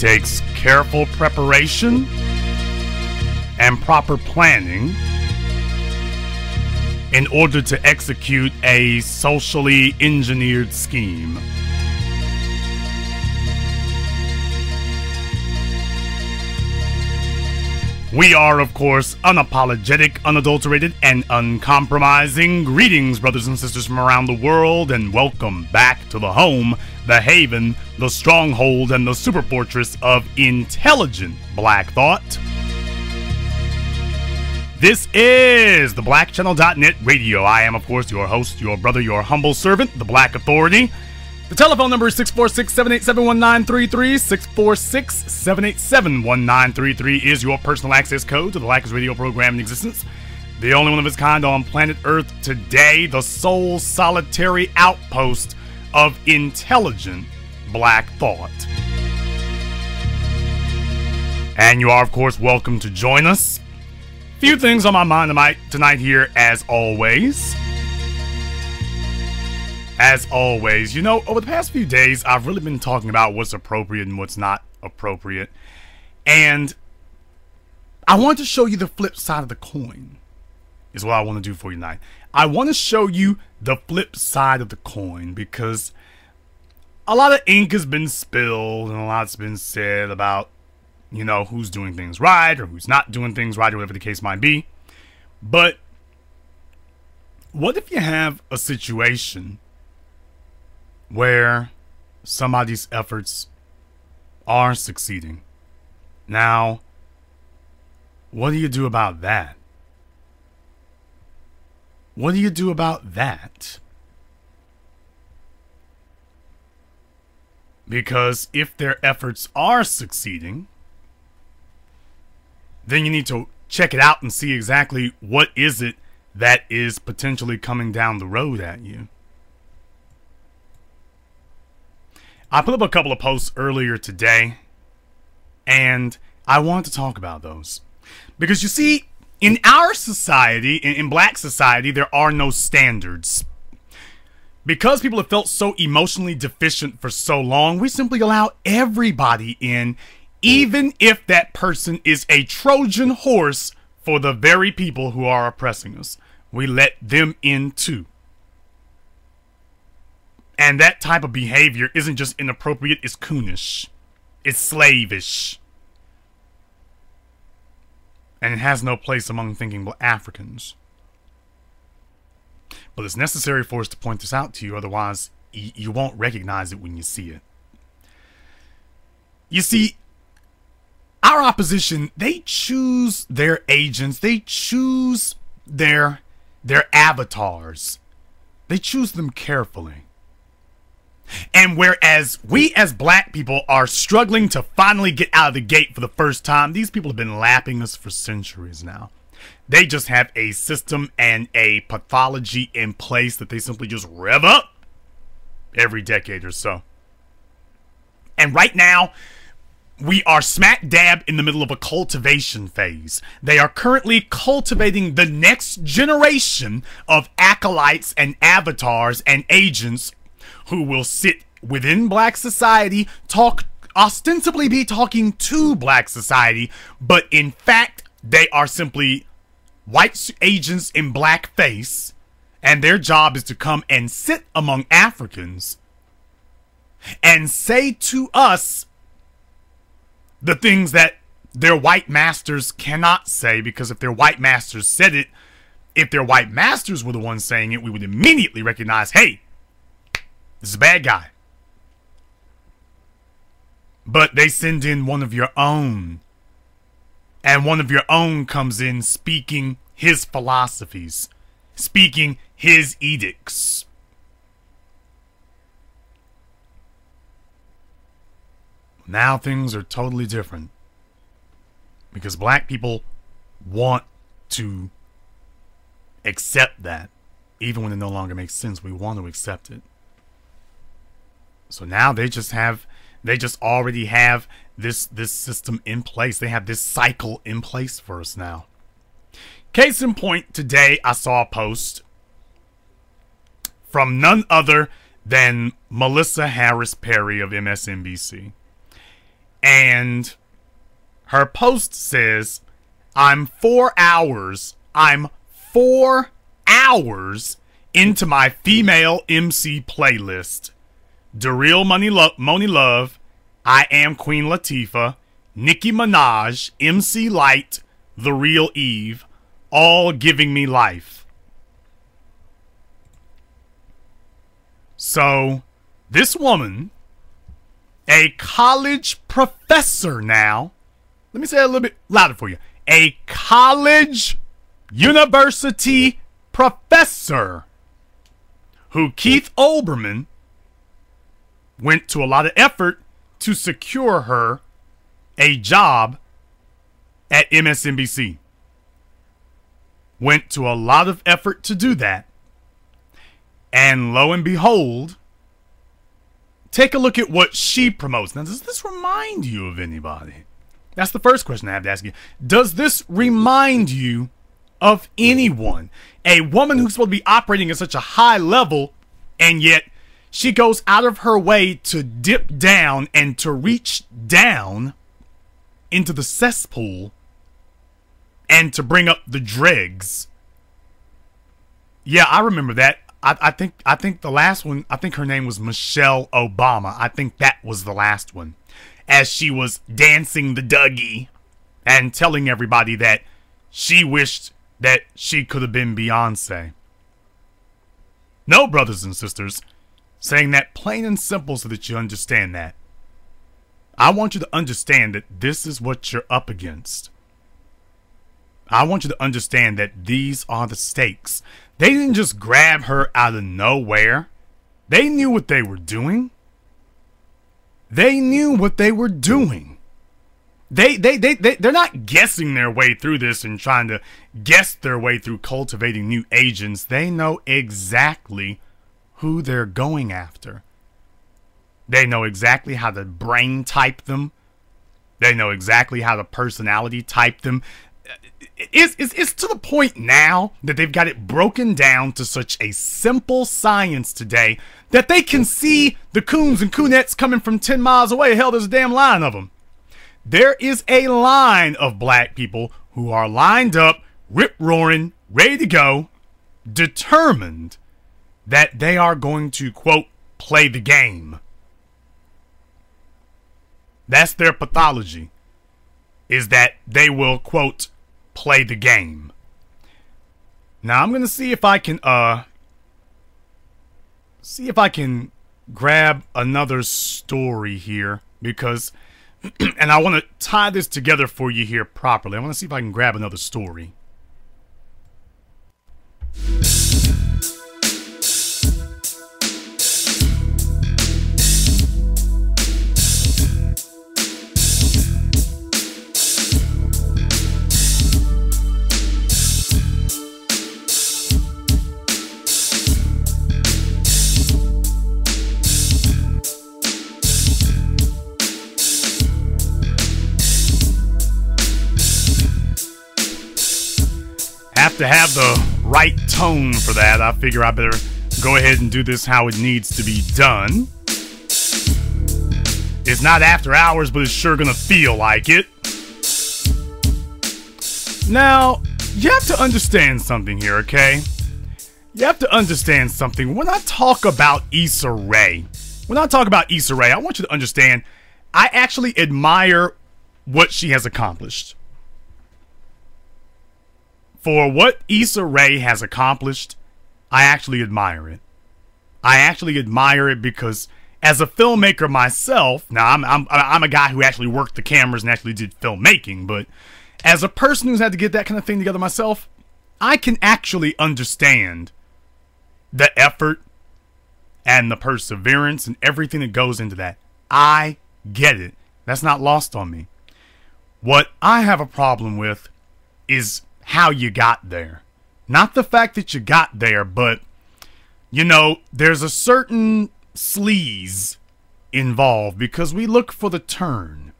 takes careful preparation and proper planning in order to execute a socially engineered scheme. We are, of course, unapologetic, unadulterated, and uncompromising. Greetings, brothers and sisters from around the world, and welcome back to the home, the haven, the stronghold, and the super fortress of intelligent Black thought. This is the BlackChannel.net radio. I am, of course, your host, your brother, your humble servant, the Black Authority. The telephone number is 646-787-1933. 646-787-1933 is your personal access code to the blackest radio program in existence. The only one of its kind on planet Earth today. The sole solitary outpost of intelligent Black thought. And you are, of course, welcome to join us. Few things on my mind tonight here, as always. As always, you know, over the past few days, I've really been talking about what's appropriate and what's not appropriate. And I want to show you the flip side of the coin, is what I want to do for you tonight. I want to show you the flip side of the coin because a lot of ink has been spilled and a lot's been said about, you know, who's doing things right or who's not doing things right or whatever the case might be. But what if you have a situation where somebody's efforts are succeeding? Now, what do you do about that? What do you do about that? Because if their efforts are succeeding, then you need to check it out and see exactly what is it that is potentially coming down the road at you. I put up a couple of posts earlier today, and I want to talk about those. Because you see, in our society, in Black society, there are no standards. Because people have felt so emotionally deficient for so long, we simply allow everybody in, even if that person is a Trojan horse for the very people who are oppressing us. We let them in too. And that type of behavior isn't just inappropriate, it's coonish. It's slavish. And it has no place among thinking Africans. But it's necessary for us to point this out to you, otherwise you won't recognize it when you see it. You see, our opposition, they choose their agents, they choose their avatars. They choose them carefully. And whereas we as Black people are struggling to finally get out of the gate for the first time, these people have been lapping us for centuries now. They just have a system and a pathology in place that they simply just rev up every decade or so. And right now, we are smack dab in the middle of a cultivation phase. They are currently cultivating the next generation of acolytes and avatars and agents who will sit within Black society, ostensibly be talking to Black society, but in fact, they are simply white agents in blackface, and their job is to come and sit among Africans and say to us the things that their white masters cannot say, because if their white masters said it, if their white masters were the ones saying it, we would immediately recognize, hey, this is a bad guy. But they send in one of your own. And one of your own comes in speaking his philosophies, speaking his edicts. Now things are totally different. Because Black people want to accept that. Even when it no longer makes sense, we want to accept it. So now they just already have this system in place. They have this cycle in place for us now. Case in point, today I saw a post from none other than Melissa Harris Perry of MSNBC. And her post says, I'm 4 hours into my female MC playlist. Daryl Money Love, I Am Queen Latifah, Nicki Minaj, MC Light, The Real Eve, all giving me life. So, this woman, a college professor now, let me say it a little bit louder for you, a college university professor who Keith Olbermann went to a lot of effort to secure her a job at MSNBC. Went to a lot of effort to do that. And lo and behold, take a look at what she promotes. Now, does this remind you of anybody? That's the first question I have to ask you. Does this remind you of anyone? A woman who's supposed to be operating at such a high level, and yet she goes out of her way to dip down and to reach down into the cesspool and to bring up the dregs. Yeah, I remember that. I think the last one, I think her name was Michelle Obama. I think that was the last one. As she was dancing the Dougie and telling everybody that she wished that she could have been Beyonce. No, brothers and sisters, saying that plain and simple so that you understand that. I want you to understand that this is what you're up against. I want you to understand that these are the stakes. They didn't just grab her out of nowhere. They knew what they were doing. They knew what they were doing. They're not guessing their way through this and trying to guess their way through cultivating new agents. They know exactly who they're going after. They know exactly how to brain type them. They know exactly how to personality type them. It's to the point now that they've got it broken down to such a simple science today that they can see the coons and coonettes coming from 10 miles away. Hell, there's a damn line of them. There is a line of black people who are lined up, rip-roaring, ready to go, determined that they are going to, quote, play the game. That's their pathology, is that they will, quote, play the game. Now, I'm going to see if I can grab another story here, because and I want to tie this together for you here properly. I want to see if I can grab another story. Have to have the right tone for that. I figure I better go ahead and do this how it needs to be done. It's not after hours, but it's sure gonna feel like it. Now, you have to understand something here, okay? You have to understand something. When I talk about Issa Rae, I want you to understand, I actually admire what she has accomplished. For what Issa Rae has accomplished, I actually admire it. I actually admire it because as a filmmaker myself, now I'm a guy who actually worked the cameras and actually did filmmaking, but as a person who's had to get that kind of thing together myself, I can actually understand the effort and the perseverance and everything that goes into that. I get it. That's not lost on me. What I have a problem with is how you got there. Not the fact that you got there, but, you know, there's a certain sleaze involved because we look for the turn.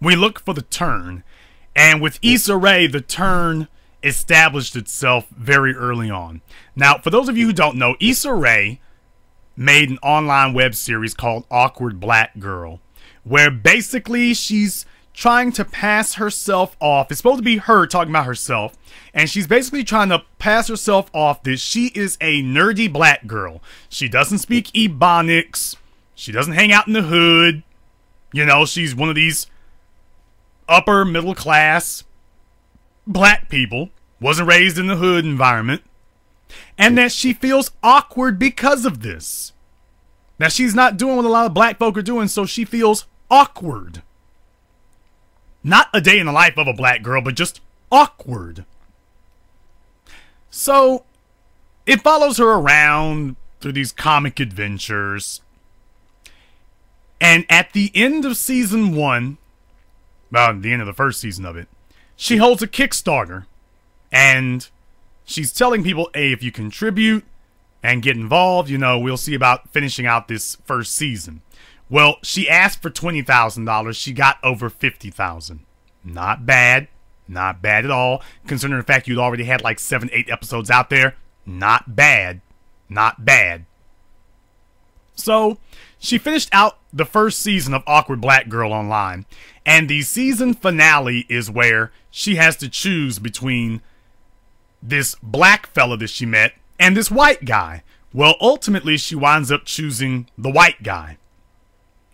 We look for the turn. And with Issa Rae, the turn established itself very early on. Now, for those of you who don't know, Issa Rae made an online web series called Awkward Black Girl, where basically she's trying to pass herself off. It's supposed to be her talking about herself, and she's basically trying to pass herself off that she is a nerdy black girl. She doesn't speak Ebonics. She doesn't hang out in the hood. You know, she's one of these upper middle class black people. Wasn't raised in the hood environment. And that she feels awkward because of this. That she's not doing what a lot of black folk are doing, so she feels awkward. Not a day in the life of a black girl, but just awkward. So, it follows her around through these comic adventures. And at the end of season 1, well, the end of the first season of it, she holds a Kickstarter. And she's telling people, hey, if you contribute and get involved, you know, we'll see about finishing out this first season. Well, she asked for $20,000. She got over $50,000. Not bad. Not bad at all. Considering the fact you'd already had like 7, 8 episodes out there. Not bad. Not bad. So, she finished out the first season of Awkward Black Girl Online. And the season finale is where she has to choose between this black fella that she met and this white guy. Well, ultimately, she winds up choosing the white guy.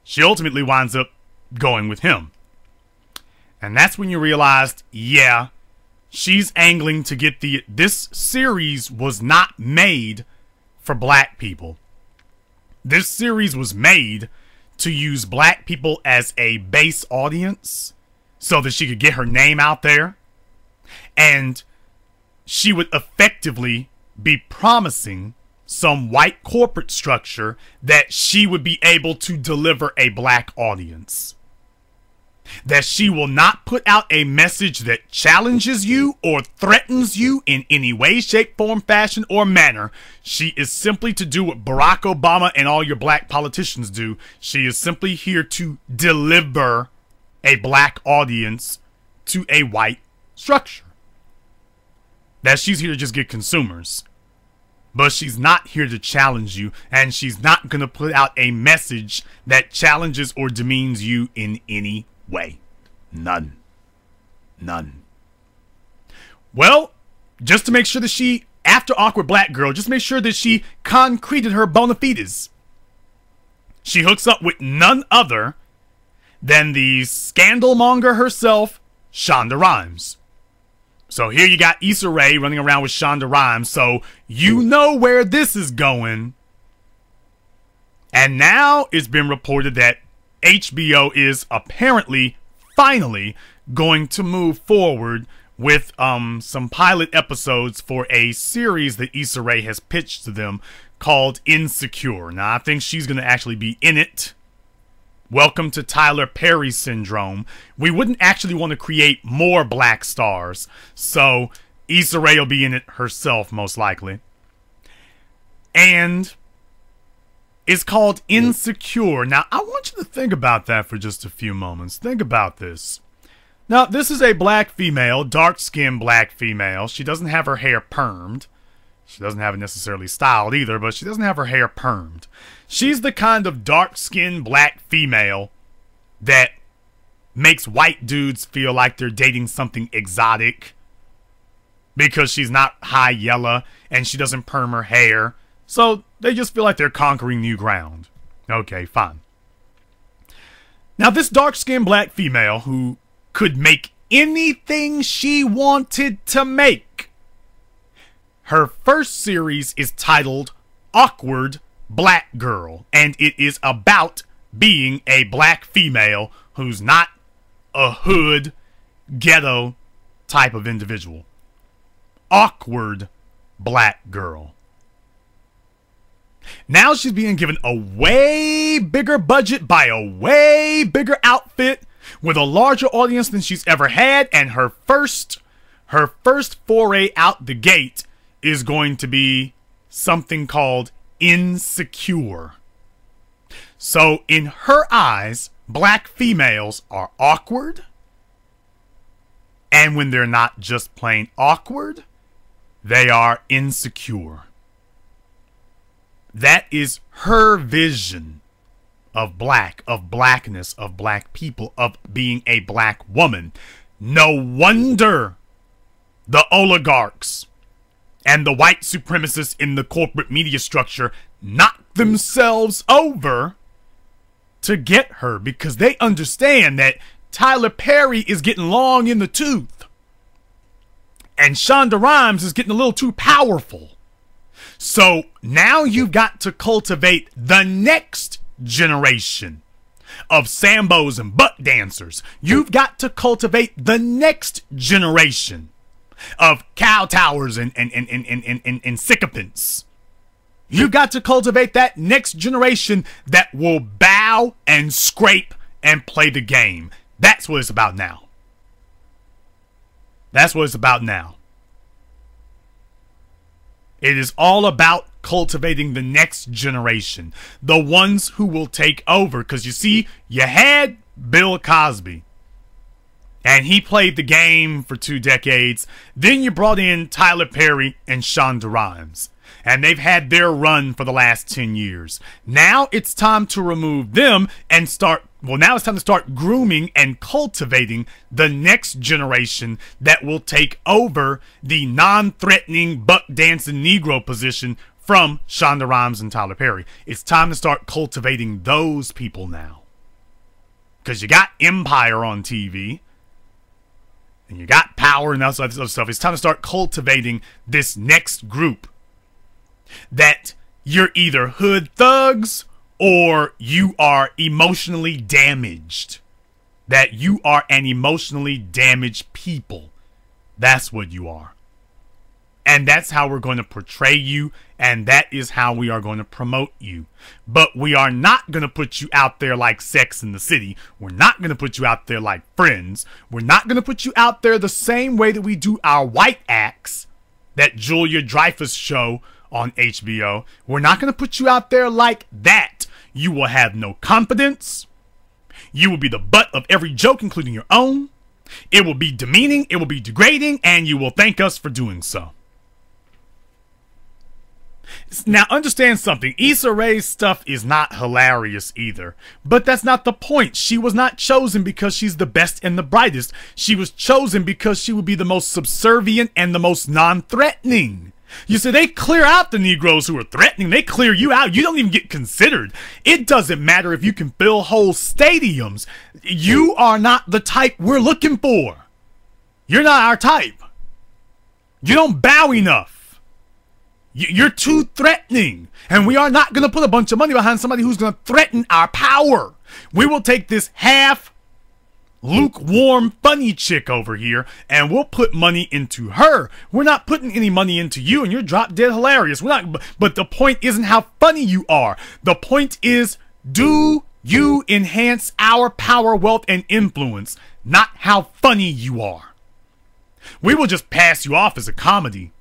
She ultimately winds up going with him. And that's when you realized, yeah, she's angling to get this series was not made for black people. This series was made to use black people as a base audience so that she could get her name out there. And she would effectively be promising some white corporate structure that she would be able to deliver a black audience. That she will not put out a message that challenges you or threatens you in any way, shape, form, fashion, or manner. She is simply to do what Barack Obama and all your black politicians do. She is simply here to deliver a black audience to a white structure. That she's here to just get consumers. But she's not here to challenge you, and she's not going to put out a message that challenges or demeans you in any way. None. None. Well, just to make sure that she, after Awkward Black Girl, just make sure that she concreted her bona fides. She hooks up with none other than the scandal monger herself, Shonda Rhimes. So here you got Issa Rae running around with Shonda Rhimes, so you know where this is going. And now it's been reported that HBO is apparently, finally, going to move forward with some pilot episodes for a series that Issa Rae has pitched to them called Insecure. Now, I think she's going to actually be in it. Welcome to Tyler Perry syndrome. We wouldn't actually want to create more black stars, so Issa Rae will be in it herself, most likely. And it's called Insecure. Now, I want you to think about that for just a few moments. Think about this. Now, this is a black female, dark-skinned black female. She doesn't have her hair permed. She doesn't have it necessarily styled either, but she doesn't have her hair permed. She's the kind of dark-skinned black female that makes white dudes feel like they're dating something exotic because she's not high yellow and she doesn't perm her hair. So they just feel like they're conquering new ground. Okay, fine. Now, this dark-skinned black female who could make anything she wanted to make. Her first series is titled Awkward Black Girl, and it is about being a black female who's not a hood, ghetto type of individual. Awkward Black Girl. Now she's being given a way bigger budget by a way bigger outfit with a larger audience than she's ever had, and her first foray out the gate is going to be something called Insecure. So in her eyes, black females are awkward, and when they're not just plain awkward, they are insecure. That is her vision of blackness, of black people, of being a black woman. No wonder the oligarchs and the white supremacists in the corporate media structure knock themselves over to get her, because they understand that Tyler Perry is getting long in the tooth and Shonda Rhimes is getting a little too powerful. So now you've got to cultivate the next generation of Sambos and butt dancers. You've got to cultivate the next generation of kowtowers and sycophants. You've got to cultivate that next generation that will bow and scrape and play the game. That's what it's about now. That's what it's about now. It is all about cultivating the next generation, the ones who will take over. Because you see, you had Bill Cosby, and he played the game for 2 decades. Then you brought in Tyler Perry and Shonda Rhimes, and they've had their run for the last 10 years. Now it's time to remove them and now it's time to start grooming and cultivating the next generation that will take over the non-threatening buck-dancing Negro position from Shonda Rhimes and Tyler Perry. It's time to start cultivating those people now. Because you got Empire on TV, and you got Power and all that other stuff. It's time to start cultivating this next group that you're either hood thugs or you are emotionally damaged. That you are an emotionally damaged people. That's what you are. And that's how we're going to portray you, and that is how we are going to promote you. But we are not going to put you out there like Sex in the City. We're not going to put you out there like Friends. We're not going to put you out there the same way that we do our white acts, that Julia Dreyfus show on HBO. We're not going to put you out there like that. You will have no confidence. You will be the butt of every joke, including your own. It will be demeaning, it will be degrading, and you will thank us for doing so. Now, understand something. Issa Rae's stuff is not hilarious either. But that's not the point. She was not chosen because she's the best and the brightest. She was chosen because she would be the most subservient and the most non-threatening. You see, they clear out the Negroes who are threatening. They clear you out. You don't even get considered. It doesn't matter if you can fill whole stadiums. You are not the type we're looking for. You're not our type. You don't bow enough. You're too threatening. And we are not going to put a bunch of money behind somebody who's going to threaten our power. We will take this half lukewarm funny chick over here and we'll put money into her. We're not putting any money into you, and you're drop dead hilarious. We're not, but the point isn't how funny you are. The point is, do you enhance our power, wealth, and influence, not how funny you are. We will just pass you off as a comedy.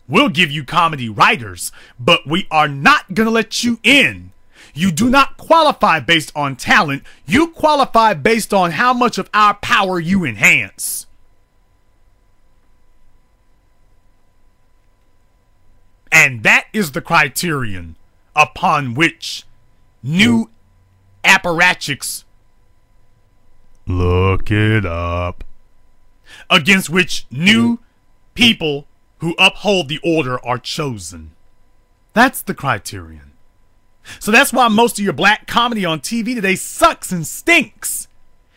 We'll give you comedy writers, but we are not gonna let you in. You do not qualify based on talent. You qualify based on how much of our power you enhance. And that is the criterion upon which new apparatchiks, look it up, against which new people who uphold the order are chosen. That's the criterion. So that's why most of your black comedy on TV today sucks and stinks.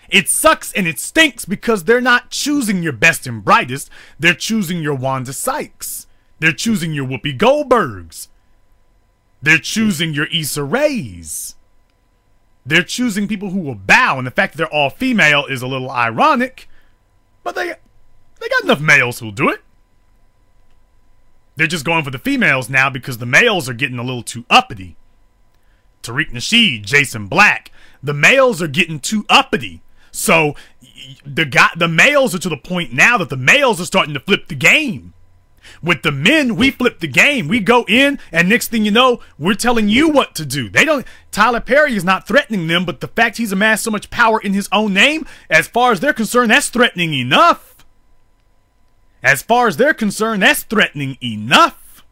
It sucks and it stinks because they're not choosing your best and brightest. They're choosing your Wanda Sykes. They're choosing your Whoopi Goldbergs. They're choosing your Issa Raes. They're choosing people who will bow. And the fact that they're all female is a little ironic. But they got enough males who'll do it. They're just going for the females now because the males are getting a little too uppity. Tariq Nasheed, Jason Black, the males are getting too uppity. So the males are to the point now that the males are starting to flip the game. With the men, we flip the game. We go in, and next thing you know, we're telling you what to do. Tyler Perry is not threatening them, but the fact he's amassed so much power in his own name, as far as they're concerned, that's threatening enough. As far as they're concerned, that's threatening enough.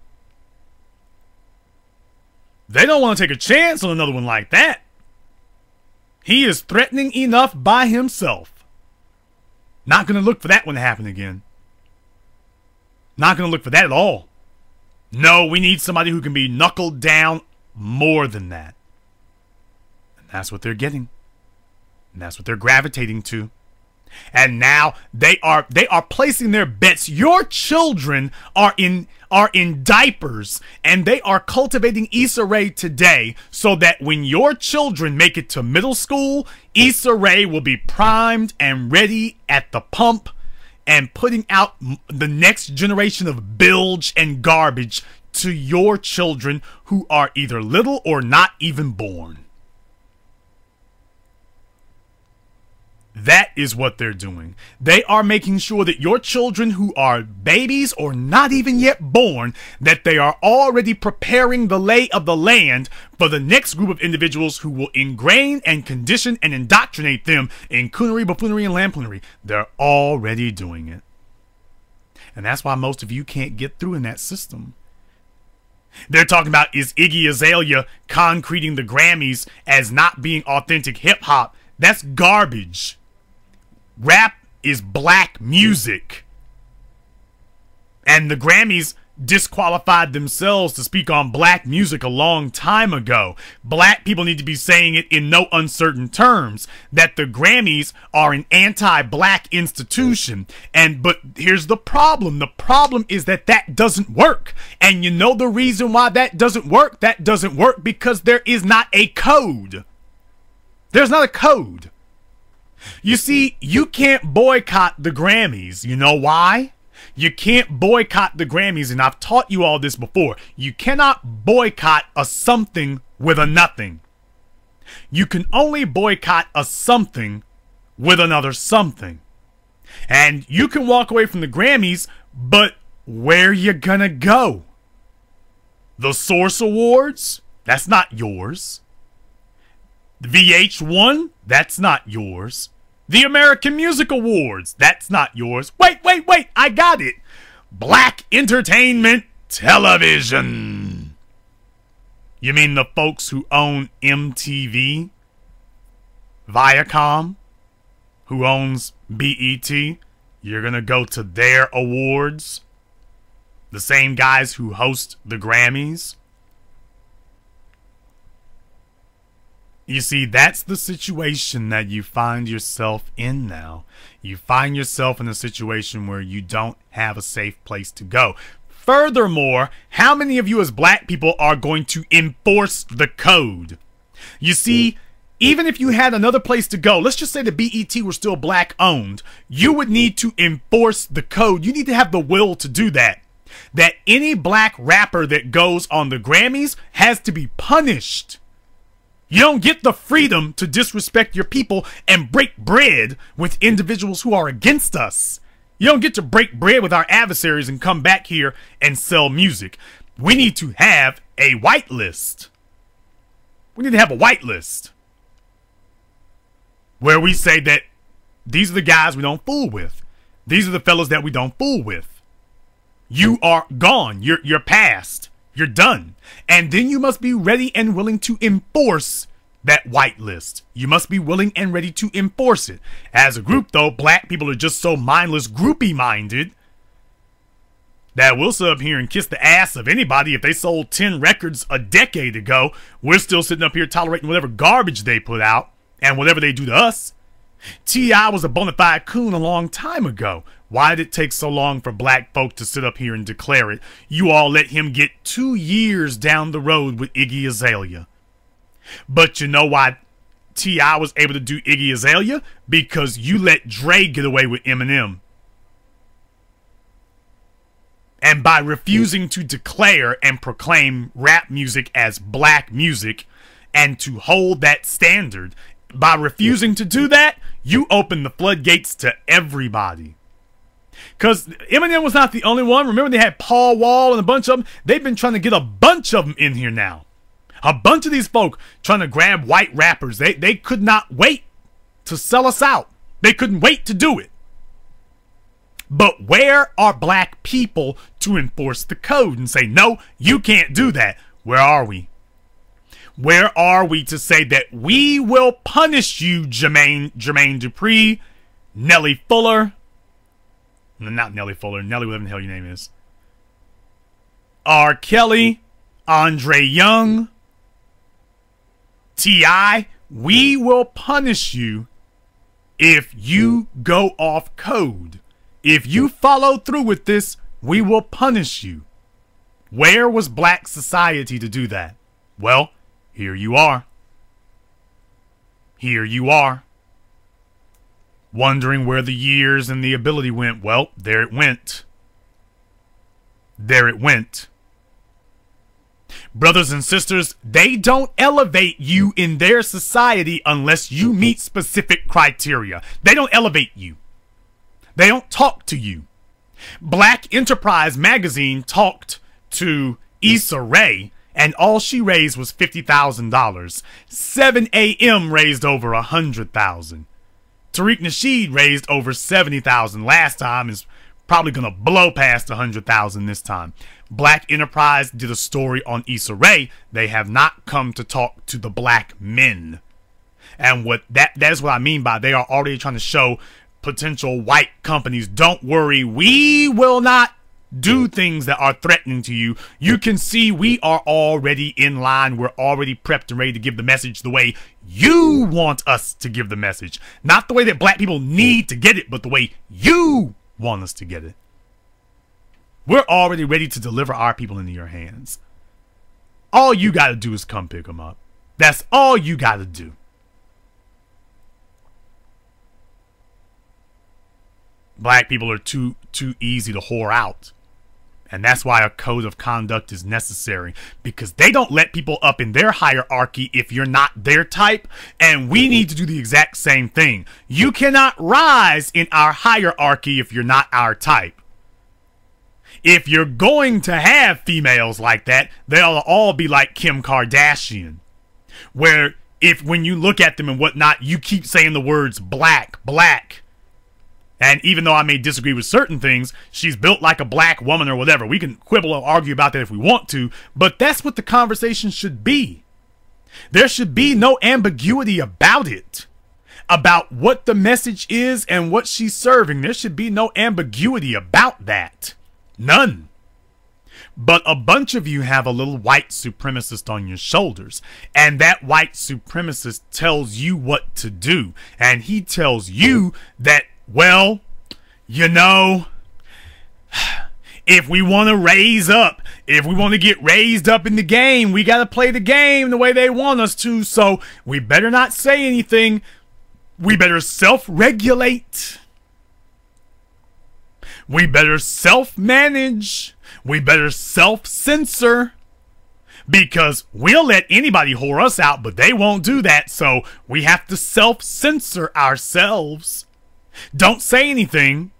They don't want to take a chance on another one like that. He is threatening enough by himself. Not going to look for that one to happen again. Not going to look for that at all. No, we need somebody who can be knuckled down more than that. And that's what they're getting. And that's what they're gravitating to. And now they are placing their bets. Your children are in diapers, and they are cultivating Issa Rae today so that when your children make it to middle school, Issa Rae will be primed and ready at the pump and putting out the next generation of bilge and garbage to your children who are either little or not even born. That is what they're doing. They are making sure that your children who are babies or not even yet born, that they are already preparing the lay of the land for the next group of individuals who will ingrain and condition and indoctrinate them in coonery, buffoonery, and lampoonery. They're already doing it. And that's why most of you can't get through in that system. They're talking about, is Iggy Azalea concreting the Grammys as not being authentic hip-hop? That's garbage. Rap is black music. And the Grammys disqualified themselves to speak on black music a long time ago. Black people need to be saying it in no uncertain terms, that the Grammys are an anti-black institution. But here's the problem. The problem is that doesn't work. And you know the reason why that doesn't work? That doesn't work because there is not a code. There's not a code. You see, you can't boycott the Grammys. You know why? You can't boycott the Grammys, and I've taught you all this before. You cannot boycott a something with a nothing. You can only boycott a something with another something. And you can walk away from the Grammys, but where you gonna go? The Source Awards? That's not yours. The VH1? That's not yours. The American Music Awards? That's not yours. Wait, I got it. Black Entertainment Television. You mean the folks who own MTV? Viacom? Who owns BET? You're gonna go to their awards? The same guys who host the Grammys? You see, that's the situation that you find yourself in now. You find yourself in a situation where you don't have a safe place to go. Furthermore, how many of you as black people are going to enforce the code? You see, even if you had another place to go, let's just say the BET were still black owned, you would need to enforce the code. You need to have the will to do that. That any black rapper that goes on the Grammys has to be punished. You don't get the freedom to disrespect your people and break bread with individuals who are against us. You don't get to break bread with our adversaries and come back here and sell music. We need to have a whitelist. We need to have a whitelist where we say that these are the guys we don't fool with. These are the fellas that we don't fool with. You are gone. You're past. You're done. And then you must be ready and willing to enforce that whitelist. You must be willing and ready to enforce it. As a group, though, black people are just so mindless, groupie-minded, that we'll sit up here and kiss the ass of anybody if they sold 10 records a decade ago. We're still sitting up here tolerating whatever garbage they put out and whatever they do to us. T.I. was a bona fide coon a long time ago. Why did it take so long for black folk to sit up here and declare it? You all let him get 2 years down the road with Iggy Azalea. But you know why T.I. was able to do Iggy Azalea? Because you let Dre get away with Eminem. And by refusing to declare and proclaim rap music as black music and to hold that standard, by refusing to do that, you open the floodgates to everybody. Because Eminem was not the only one. Remember, they had Paul Wall and a bunch of them. They've been trying to get a bunch of them in here now. A bunch of these folk trying to grab white rappers. They could not wait to sell us out. They couldn't wait to do it. But where are black people to enforce the code and say, no, you can't do that? Where are we? Where are we to say that we will punish you, Jermaine Dupri, Nelly Fuller? No, not Nelly Fuller. Nelly, whatever the hell your name is. R. Kelly, Andre Young, T.I. We will punish you if you go off code. If you follow through with this, we will punish you. Where was black society to do that? Well, here you are. Here you are. Wondering where the years and the ability went. Well, there it went. There it went. Brothers and sisters, they don't elevate you in their society unless you meet specific criteria. They don't elevate you. They don't talk to you. Black Enterprise magazine talked to Issa Rae, and all she raised was $50,000. 7 AM raised over $100,000. Tariq Nasheed raised over $70,000 last time, is probably gonna blow past $100,000 this time. Black Enterprise did a story on Issa Rae. They have not come to talk to the black men. And what that is what I mean by they are already trying to show potential white companies, don't worry, we will not do things that are threatening to you. You can see we are already in line. We're already prepped and ready to give the message the way you want us to give the message. Not the way that black people need to get it, but the way you want us to get it. We're already ready to deliver our people into your hands. All you got to do is come pick them up. That's all you got to do. Black people are too easy to whore out. And that's why a code of conduct is necessary, because they don't let people up in their hierarchy if you're not their type, and we need to do the exact same thing. You cannot rise in our hierarchy if you're not our type. If you're going to have females like that, they'll all be like Kim Kardashian, where when you look at them and whatnot, you keep saying the words black, black. And even though I may disagree with certain things, she's built like a black woman or whatever. We can quibble or argue about that if we want to, but that's what the conversation should be. There should be no ambiguity about it, about what the message is and what she's serving. There should be no ambiguity about that. None. But a bunch of you have a little white supremacist on your shoulders, and that white supremacist tells you what to do, and he tells you that, well, you know, if we want to raise up, if we want to get raised up in the game, we got to play the game the way they want us to, so we better not say anything. We better self-regulate. We better self-manage. We better self-censor. Because we'll let anybody whore us out, but they won't do that, so we have to self-censor ourselves. Don't say anything.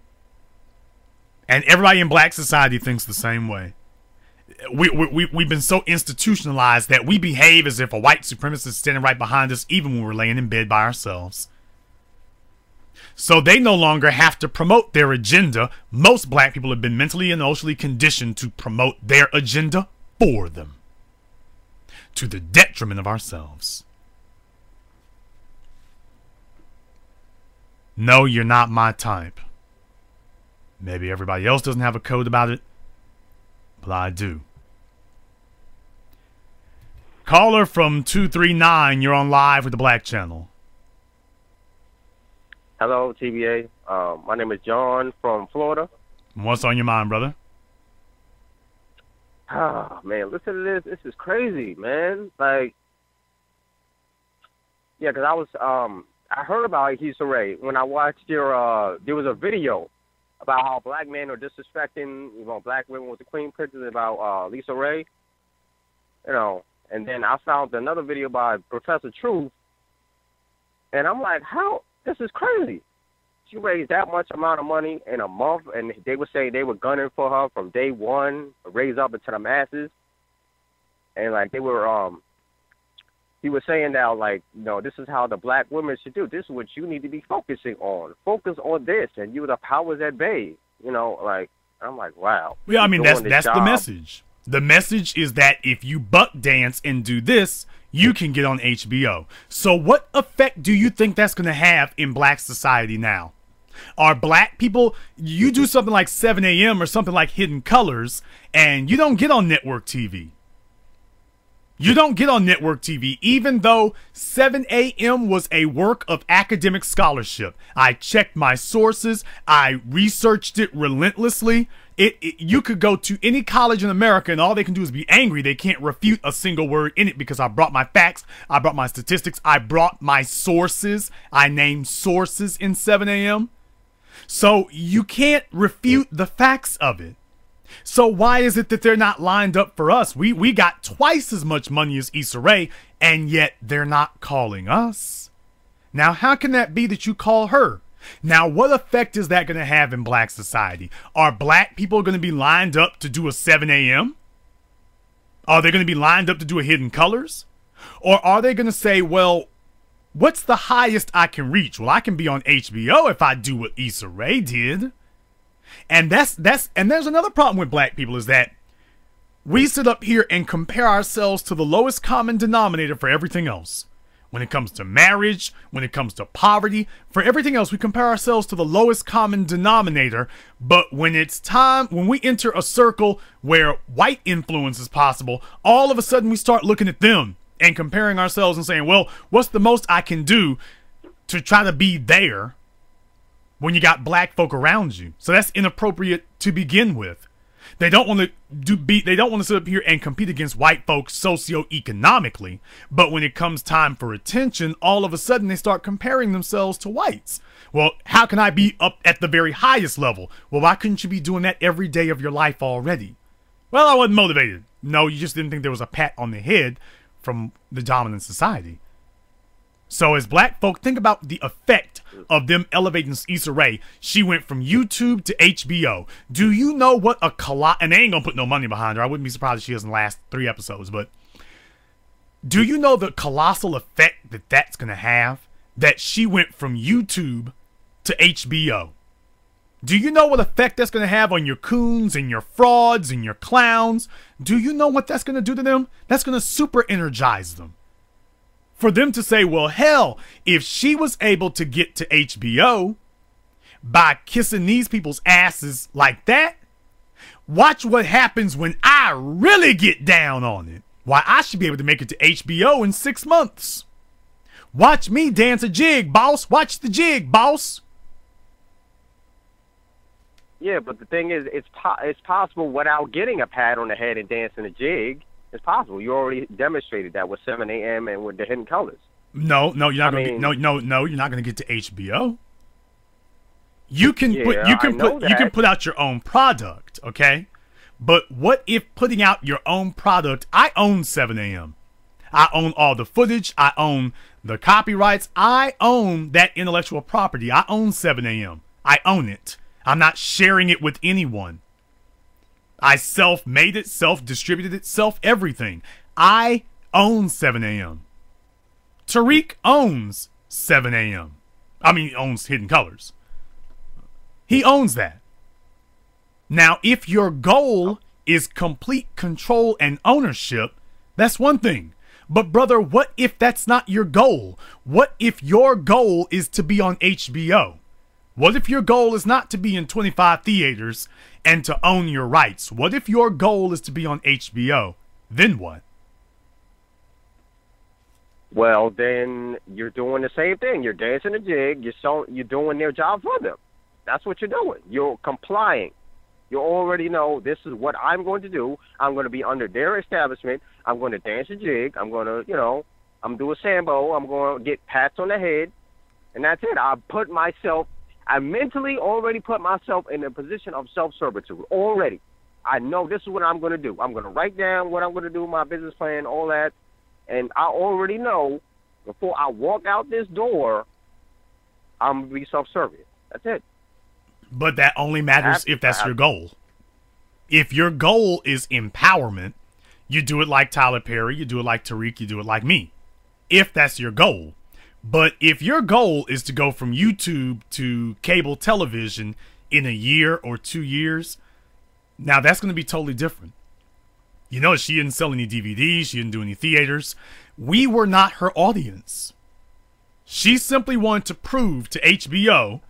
And everybody in black society thinks the same way. We've been so institutionalized that we behave as if a white supremacist is standing right behind us, even when we're laying in bed by ourselves. So they no longer have to promote their agenda. Most black people have been mentally and emotionally conditioned to promote their agenda for them, to the detriment of ourselves. No, you're not my type. Maybe everybody else doesn't have a code about it, but I do. Caller from 239, you're on live with the Black Channel. Hello, TBA. My name is John from Florida. What's on your mind, brother? Ah, man, listen to this. This is crazy, man. Like, yeah, because I heard about Issa Rae when I watched your, there was a video about how black men are disrespecting, black women with the Queen Princess, about Issa Rae, and then I found another video by Professor Truth, and I'm like, how? This is crazy. She raised that much amount of money in a month, and they were saying they were gunning for her from day one, raise up into the masses, and like they were, he was saying now, like, this is how the black women should do. This is what you need to be focusing on. Focus on this, and you the powers that be. Like, I'm like, wow. Yeah, I mean, that's the message. The message is that if you buck dance and do this, you can get on HBO. So what effect do you think that's going to have in black society now? Are black people, you do something like 7 a.m. or something like Hidden Colors, and you don't get on network TV. You don't get on network TV, even though 7 a.m. was a work of academic scholarship. I checked my sources. I researched it relentlessly. You could go to any college in America and all they can do is be angry. They can't refute a single word in it because I brought my facts. I brought my statistics. I brought my sources. I named sources in 7 a.m. So you can't refute the facts of it. So why is it that they're not lined up for us? We got twice as much money as Issa Rae, and yet they're not calling us. Now, how can that be that you call her? Now, what effect is that going to have in black society? Are black people going to be lined up to do a 7 a.m.? Are they going to be lined up to do a Hidden Colors? Or are they going to say, well, what's the highest I can reach? Well, I can be on HBO if I do what Issa Rae did. And and there's another problem with black people is that we sit up here and compare ourselves to the lowest common denominator for everything else. When it comes to marriage, when it comes to poverty, for everything else, we compare ourselves to the lowest common denominator. But when it's time, when we enter a circle where white influence is possible, all of a sudden we start looking at them and comparing ourselves and saying, well, what's the most I can do to try to be there when you got black folk around you? So that's inappropriate to begin with. They don't want to sit up here and compete against white folks socioeconomically, but when it comes time for attention, all of a sudden they start comparing themselves to whites. Well, how can I be up at the very highest level? Well, why couldn't you be doing that every day of your life already? Well, I wasn't motivated. No, you just didn't think there was a pat on the head from the dominant society. So as black folk, think about the effect of them elevating Issa Rae. She went from YouTube to HBO. Do you know what a and they ain't gonna put no money behind her. I wouldn't be surprised if she doesn't last 3 episodes, but do you know the colossal effect that that's gonna have? That she went from YouTube to HBO. Do you know what effect that's gonna have on your coons and your frauds and your clowns? Do you know what that's gonna do to them? That's gonna super energize them. For them to say, well, hell, if she was able to get to HBO by kissing these people's asses like that, watch what happens when I really get down on it. Why, I should be able to make it to HBO in 6 months. Watch me dance a jig, boss. Watch the jig, boss. Yeah, but the thing is, it's possible without getting a pat on the head and dancing a jig. It's possible. You already demonstrated that with 7 a.m. and with the Hidden Colors. No, you're not going to you're not going to get to HBO. You can put out your own product, okay? But what if putting out your own product? I own 7 a.m. I own all the footage. I own the copyrights. I own that intellectual property. I own 7 a.m. I own it. I'm not sharing it with anyone. I self-made it, self-distributed it, self-everything. I own 7 a.m. Tariq owns 7 a.m. I mean, he owns Hidden Colors. He owns that. Now, if your goal is complete control and ownership, that's one thing. But brother, what if that's not your goal? What if your goal is to be on HBO? What if your goal is not to be in 25 theaters and to own your rights? What if your goal is to be on HBO? Then what? Well, then you're doing the same thing. You're dancing a jig. You're doing their job for them. That's what you're doing. You're complying. You already know this is what I'm going to do. I'm going to be under their establishment. I'm going to dance a jig. I'm going to, I'm do a sambo. I'm going to get pats on the head. And that's it. I mentally already put myself in a position of self-servitude already. I know this is what I'm going to do. I'm going to write down what I'm going to do, my business plan, all that. And I already know before I walk out this door, I'm going to be self-serving. That's it. But that only matters if that's your goal. If your goal is empowerment, you do it like Tyler Perry, you do it like Tariq, you do it like me. If that's your goal. But if your goal is to go from YouTube to cable television in a year or 2 years, now that's going to be totally different. You know, she didn't sell any DVDs. She didn't do any theaters. We were not her audience. She simply wanted to prove to HBO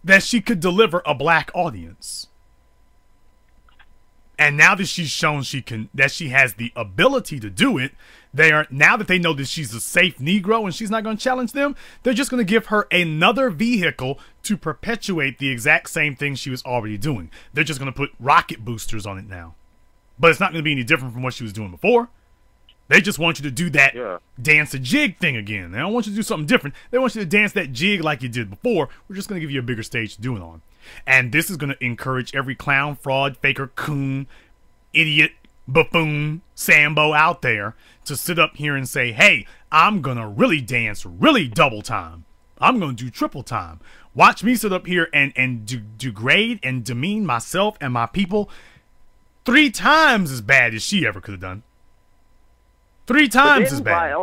that she could deliver a black audience. And now that she's shown that she has the ability to do it, now that they know that she's a safe Negro and she's not going to challenge them, they're just going to give her another vehicle to perpetuate the exact same thing she was already doing. They're just going to put rocket boosters on it now. But it's not going to be any different from what she was doing before. They just want you to do that dance a jig thing again. They don't want you to do something different. They want you to dance that jig like you did before. We're just going to give you a bigger stage to do it on. And this is going to encourage every clown, fraud, faker, coon, idiot, buffoon, Sambo out there to sit up here and say, hey, I'm going to really dance really double time. I'm going to do triple time. Watch me sit up here and degrade and demean myself and my people 3 times as bad as she ever could have done. 3 times as bad.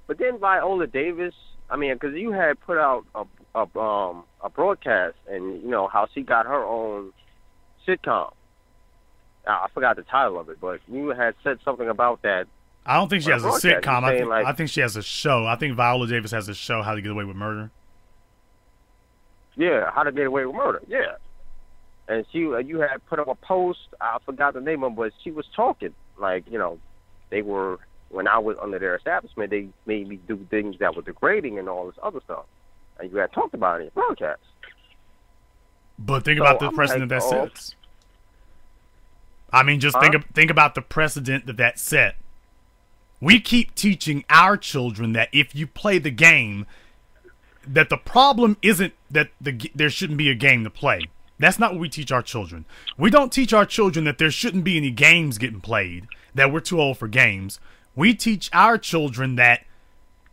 But then Viola Davis, I mean, because you had put out a broadcast, and you know how she got her own sitcom. I forgot the title of it, but you had said something about that. I don't think she has a sitcom. I think she has a show. I think Viola Davis has a show, How to Get Away with Murder. Yeah, How to Get Away with Murder. Yeah, and you had put up a post. I forgot the name of it, but she was talking like, you know, they were, when I was under their establishment, they made me do things that were degrading and all this other stuff. And you had talked about it in your broadcast. But think about the precedent that sets. I mean, just think about the precedent that set. We keep teaching our children that if you play the game, that the problem isn't that there shouldn't be a game to play. That's not what we teach our children. We don't teach our children that there shouldn't be any games getting played, that we're too old for games. We teach our children that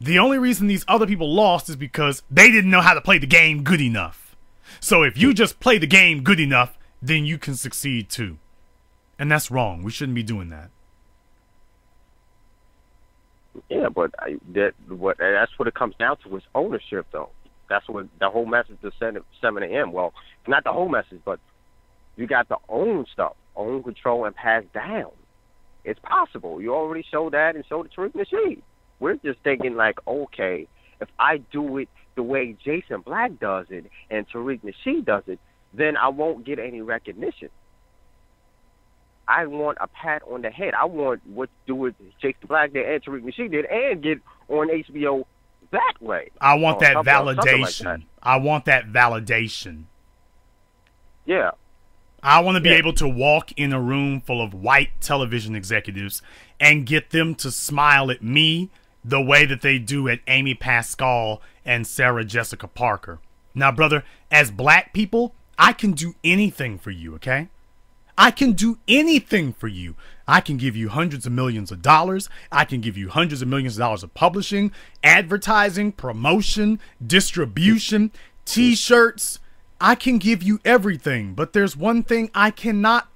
the only reason these other people lost is because they didn't know how to play the game good enough. So if you just play the game good enough, then you can succeed too. And that's wrong. We shouldn't be doing that. Yeah, but that's what it comes down to, is ownership, though. That's what the whole message of 7 a.m. Well, not the whole message, but you got to own stuff, own, control, and pass down. It's possible. You already showed that and showed it to Tariq Nasheed. We're just thinking like, okay, if I do it the way Jason Black does it and Tariq Nasheed does it, then I won't get any recognition. I want a pat on the head. I want what Jason Black did and Tariq Nasheed did, and get on HBO that way. I want that validation. Like that. I want that validation. Yeah. I want to be able to walk in a room full of white television executives and get them to smile at me the way that they do at Amy Pascal and Sarah Jessica Parker. Now, brother, as black people, I can do anything for you, okay? I can do anything for you. I can give you hundreds of millions of dollars. I can give you hundreds of millions of dollars of publishing, advertising, promotion, distribution, T-shirts. I can give you everything, but there's one thing I cannot.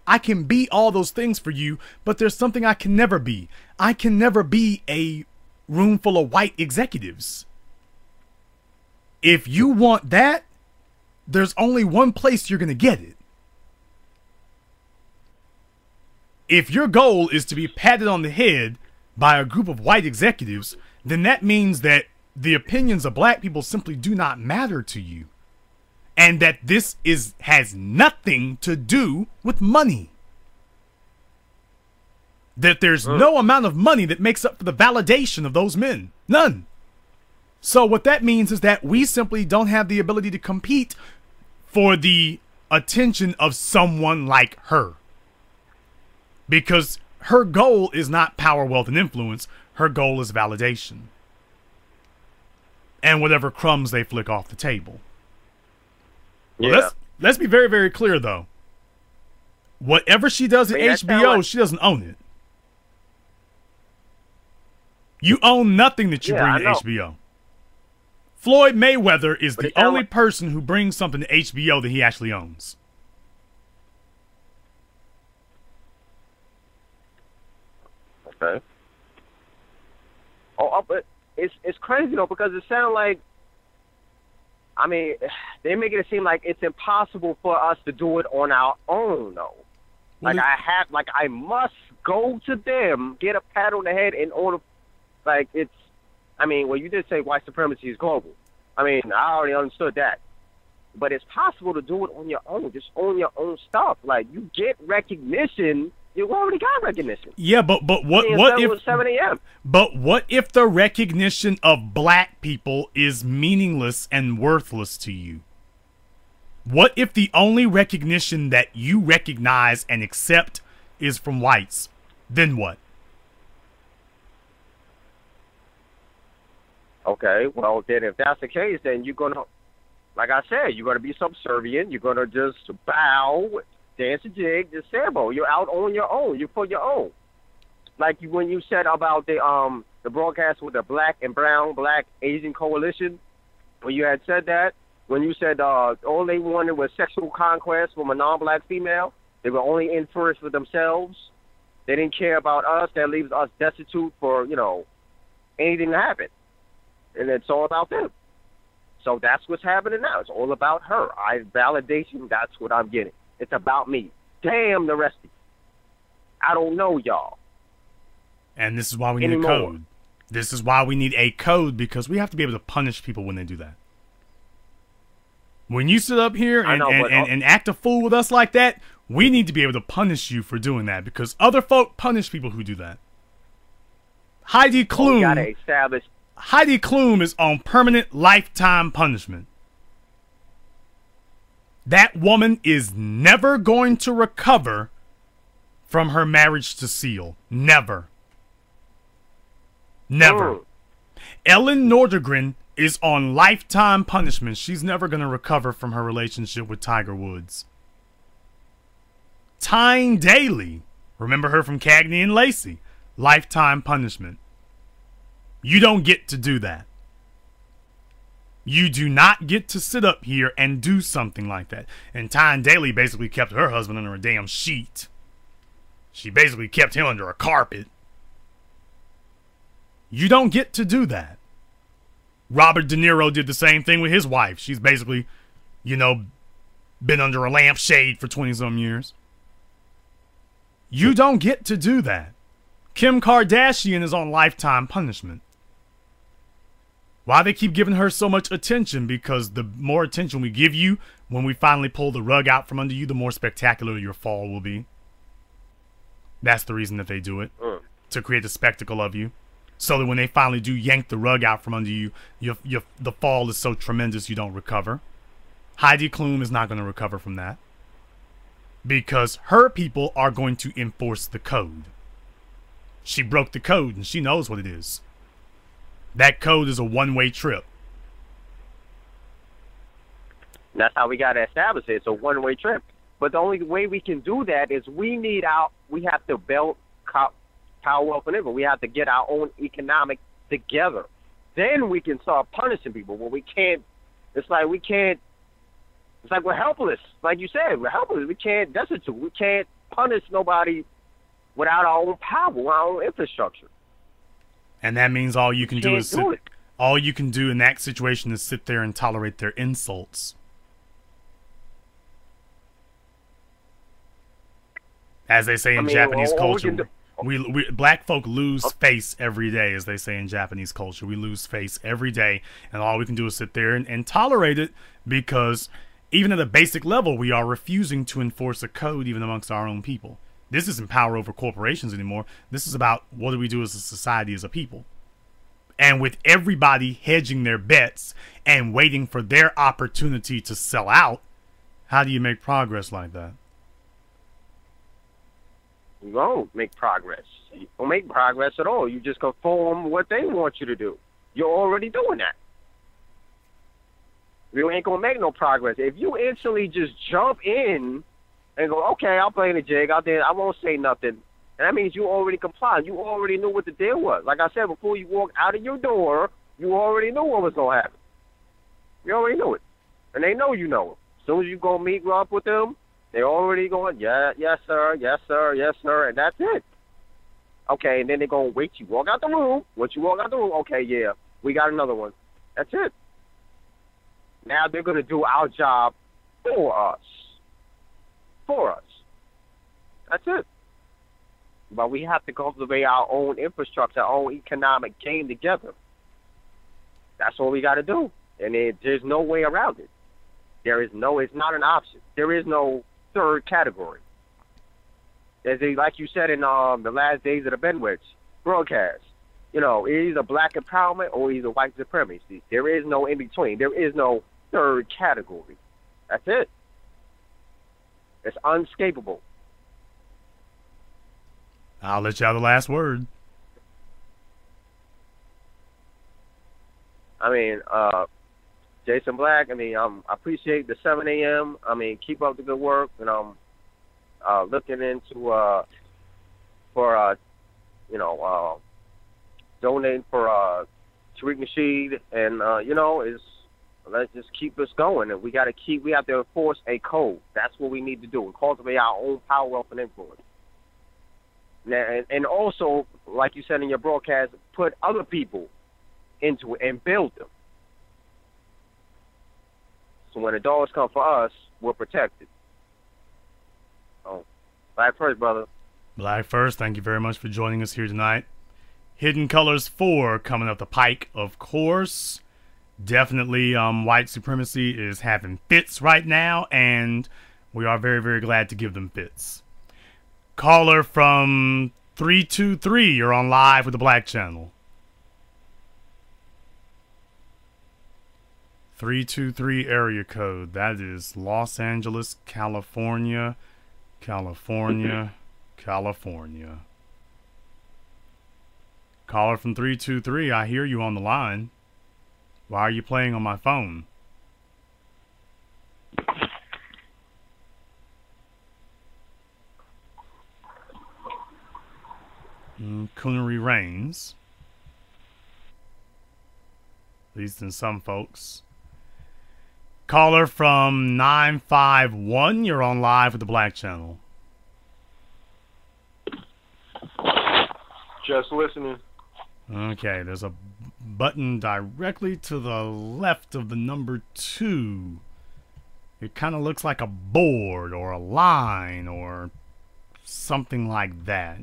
I can be all those things for you, but there's something I can never be. I can never be a room full of white executives. If you want that, there's only one place you're going to get it. If your goal is to be patted on the head by a group of white executives, then that means that the opinions of black people simply do not matter to you. And that this has nothing to do with money. That there's no amount of money that makes up for the validation of those men. None. So what that means is that we simply don't have the ability to compete for the attention of someone like her. Because her goal is not power, wealth, and influence. Her goal is validation. And whatever crumbs they flick off the table. Well, let's be very, very clear, though. Whatever she does at HBO, she doesn't own it. You own nothing that you bring to HBO. Floyd Mayweather is the only person who brings something to HBO that he actually owns. Okay. But it's crazy though, because it sounds like, I mean, they make it seem like it's impossible for us to do it on our own, though. Well, I must go to them, get a pat on the head in order, like, it's, I mean, well, you did say white supremacy is global. I mean, I already understood that. But it's possible to do it on your own, just own your own stuff. Like, you get recognition, you already got recognition. Yeah, but what if 7 a.m. But what if the recognition of black people is meaningless and worthless to you? What if the only recognition that you recognize and accept is from whites? Then what? Okay, well, then if that's the case, then you're going to, like I said, you're going to be subservient. You're going to just bow, dance a jig, just sambo. You're out on your own. You're for your own. Like when you said about the broadcast with the black and brown, black, Asian coalition, when you had said that, when you said all they wanted was sexual conquest from a non-black female, they were only in for it for themselves. They didn't care about us. That leaves us destitute for, you know, anything to happen. And it's all about them. So that's what's happening now. It's all about her. Validation, that's what I'm getting. It's about me. Damn the rest of you. I don't know y'all. And this is why we need a code. This is why we need a code, because we have to be able to punish people when they do that. When you sit up here and act a fool with us like that, we need to be able to punish you for doing that, because other folk punish people who do that. Heidi Klum. We gotta establish. Heidi Klum is on permanent lifetime punishment. That woman is never going to recover from her marriage to Seal. Never. Never. Ellen Nordegren is on lifetime punishment. She's never going to recover from her relationship with Tiger Woods. Tyne Daly, remember her from Cagney and Lacey, lifetime punishment. You don't get to do that. You do not get to sit up here and do something like that. And Tyne Daly basically kept her husband under a damn sheet. She basically kept him under a carpet. You don't get to do that. Robert De Niro did the same thing with his wife. She's basically, you know, been under a lampshade for 20-some years. You don't get to do that. Kim Kardashian is on lifetime punishment. Why they keep giving her so much attention? Because the more attention we give you, when we finally pull the rug out from under you, the more spectacular your fall will be. That's the reason that they do it. To create a spectacle of you. So that when they finally do yank the rug out from under you, the fall is so tremendous you don't recover. Heidi Klum is not going to recover from that. Because her people are going to enforce the code. She broke the code and she knows what it is. That code is a one-way trip. That's how we got to establish it. It's a one-way trip. But the only way we can do that is we have to build power, wealth, and influence. We have to get our own economic together. Then we can start punishing people. Well, we can't. It's like we're helpless. Like you said, we're helpless. We can't destitute. We can't punish nobody without our own power, our own infrastructure. And that means all you can do is all you can do in that situation is sit there and tolerate their insults. As they say in Japanese culture, we black folk lose face every day, as they say in Japanese culture. We lose face every day, and all we can do is sit there and tolerate it, because even at a basic level, we are refusing to enforce a code even amongst our own people. This isn't power over corporations anymore. This is about what do we do as a society, as a people. And with everybody hedging their bets and waiting for their opportunity to sell out, how do you make progress like that? You won't make progress. You don't make progress at all. You just conform what they want you to do. You're already doing that. You ain't going to make no progress. If you instantly just jump in and go, okay, I'll play the jig out there, I won't say nothing, and that means you already complied. You already knew what the deal was. Like I said, before you walked out of your door, you already knew what was going to happen. You already knew it. And they know you know it. As soon as you go meet up with them, they're already going, yeah, yes, sir, yes, sir, yes, sir, and that's it. Okay, and then they're going to wait you walk out the room. Once you walk out the room, okay, yeah, we got another one. That's it. Now they're going to do our job for us. For us. That's it. But we have to cultivate our own infrastructure, our own economic game together. That's what we got to do. And there's no way around it. It's not an option. There is no third category. Like you said in the last days of the Benwich broadcast, it's either black empowerment or either white supremacy. There is no in between. There is no third category. That's it. It's unescapable. I'll let you have the last word. I mean, Jason Black, I appreciate the 7 a.m. Keep up the good work. And I'm looking into donating for Tariq Nasheed, and let's just keep this going. And we have to enforce a code. That's what we need to do, and cultivate our own power, wealth, and influence. And also, like you said in your broadcast, put other people into it and build them. So when the dogs come for us, we're protected. Oh, Black first, brother. Black first, thank you very much for joining us here tonight. Hidden Colors 4 coming up the pike, of course. Definitely white supremacy is having fits right now, and we are very, very glad to give them fits. Caller from 323, you're on live with the Black Channel. 323 area code. That is Los Angeles, California, California, California. Caller from 323, I hear you on the line. Why are you playing on my phone? Coonery reigns. At least in some folks. Caller from 951, you're on live with the Black Channel. Just listening. Okay, there's a button directly to the left of the number 2. It kind of looks like a board or a line or something like that.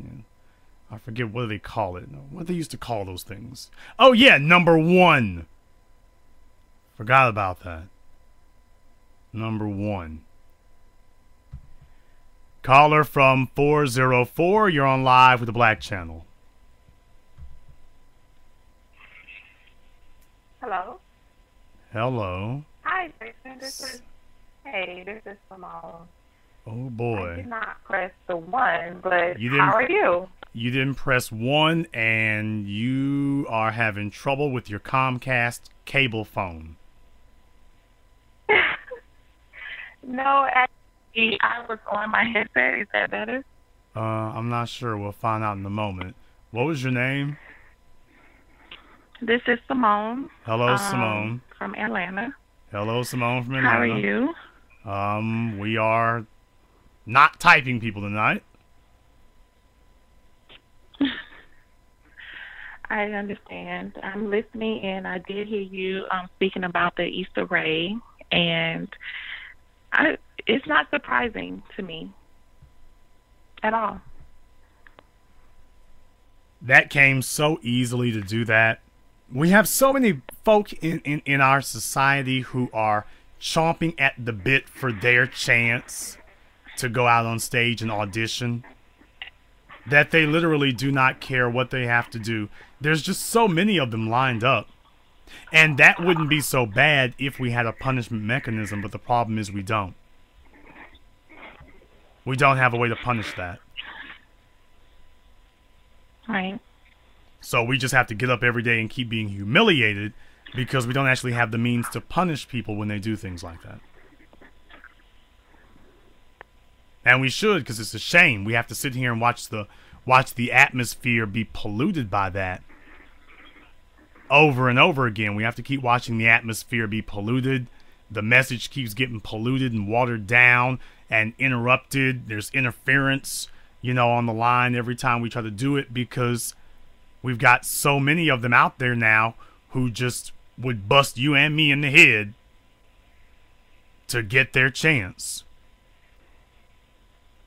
I forget what they call it. What they used to call those things. Oh yeah, number 1. Forgot about that. Number 1. Caller from 404, you're on live with the Black Channel. Hello. Hello. Hi, Jason. This is Simone. Oh boy. I did not press the 1, but how are you? You didn't press 1, and you are having trouble with your Comcast cable phone. No, actually, I was on my headset. Is that better? I'm not sure. We'll find out in a moment. What was your name? This is Simone. Hello, Simone. From Atlanta. Hello, Simone from Atlanta. How are you? We are not typing people tonight. I understand. I'm listening, and I did hear you speaking about the Issa Rae, and it's not surprising to me at all. That came so easily to do that. We have so many folk in our society who are chomping at the bit for their chance to go out on stage and audition, that they literally do not care what they have to do. There's just so many of them lined up. And that wouldn't be so bad if we had a punishment mechanism, but the problem is we don't. We don't have a way to punish that. Right. So we just have to get up every day and keep being humiliated because we don't actually have the means to punish people when they do things like that. And we should, because it's a shame. We have to sit here and watch the atmosphere be polluted by that over and over again. We have to keep watching the atmosphere be polluted. The message keeps getting polluted and watered down and interrupted. There's interference, on the line every time we try to do it because we've got so many of them out there now who just would bust you and me in the head to get their chance.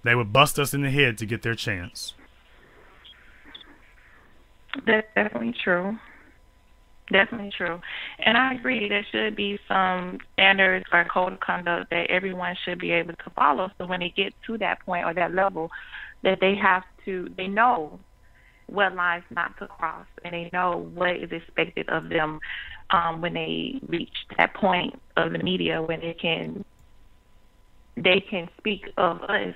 They would bust us in the head to get their chance. That's definitely true. Definitely true. And I agree, there should be some standards or code of conduct that everyone should be able to follow. So when they get to that point or that level, that they know what lines not to cross, and they know what is expected of them when they reach that point of the media when they can speak of us,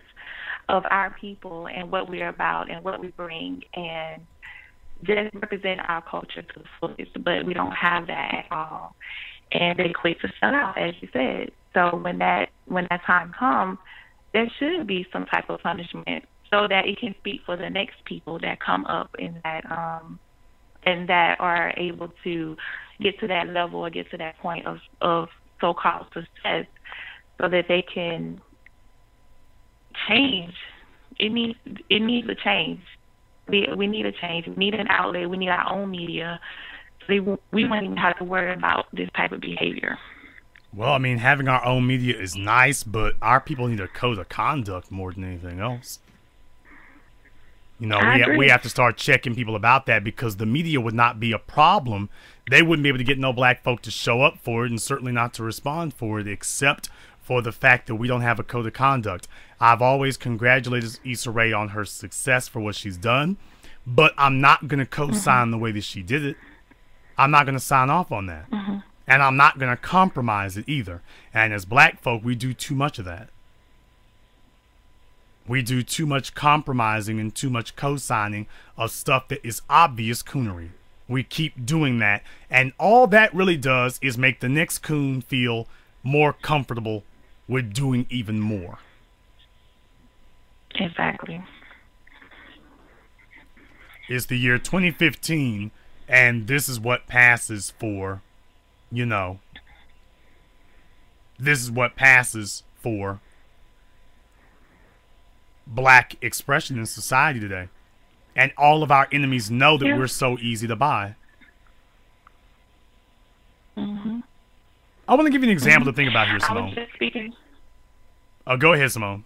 of our people, and what we're about and what we bring, and just represent our culture to the fullest. But we don't have that at all, and they quit to sell out, as you said. So when that time comes, there should be some type of punishment so that it can speak for the next people that come up in that and that are able to get to that level or get to that point of so-called success, so that they can change. It needs a change. We need a change. We need an outlet. We need our own media. So we won't even have to worry about this type of behavior. Well, I mean, having our own media is nice, but our people need a code of conduct more than anything else. You know, we have to start checking people about that, because the media would not be a problem. They wouldn't be able to get no black folk to show up for it, and certainly not to respond for it, except for the fact that we don't have a code of conduct. I've always congratulated Issa Rae on her success for what she's done, but I'm not going to co-sign the way that she did it. I'm not going to sign off on that. And I'm not going to compromise it either. And as black folk, we do too much of that. We do too much compromising and too much co-signing of stuff that is obvious coonery. We keep doing that, and all that really does is make the next coon feel more comfortable with doing even more. Exactly. It's the year 2015, and this is what passes for, you know, this is what passes for black expression in society today. And all of our enemies know that we're so easy to buy. I want to give you an example to think about here, Simone. I was just speaking. Oh, go ahead, Simone.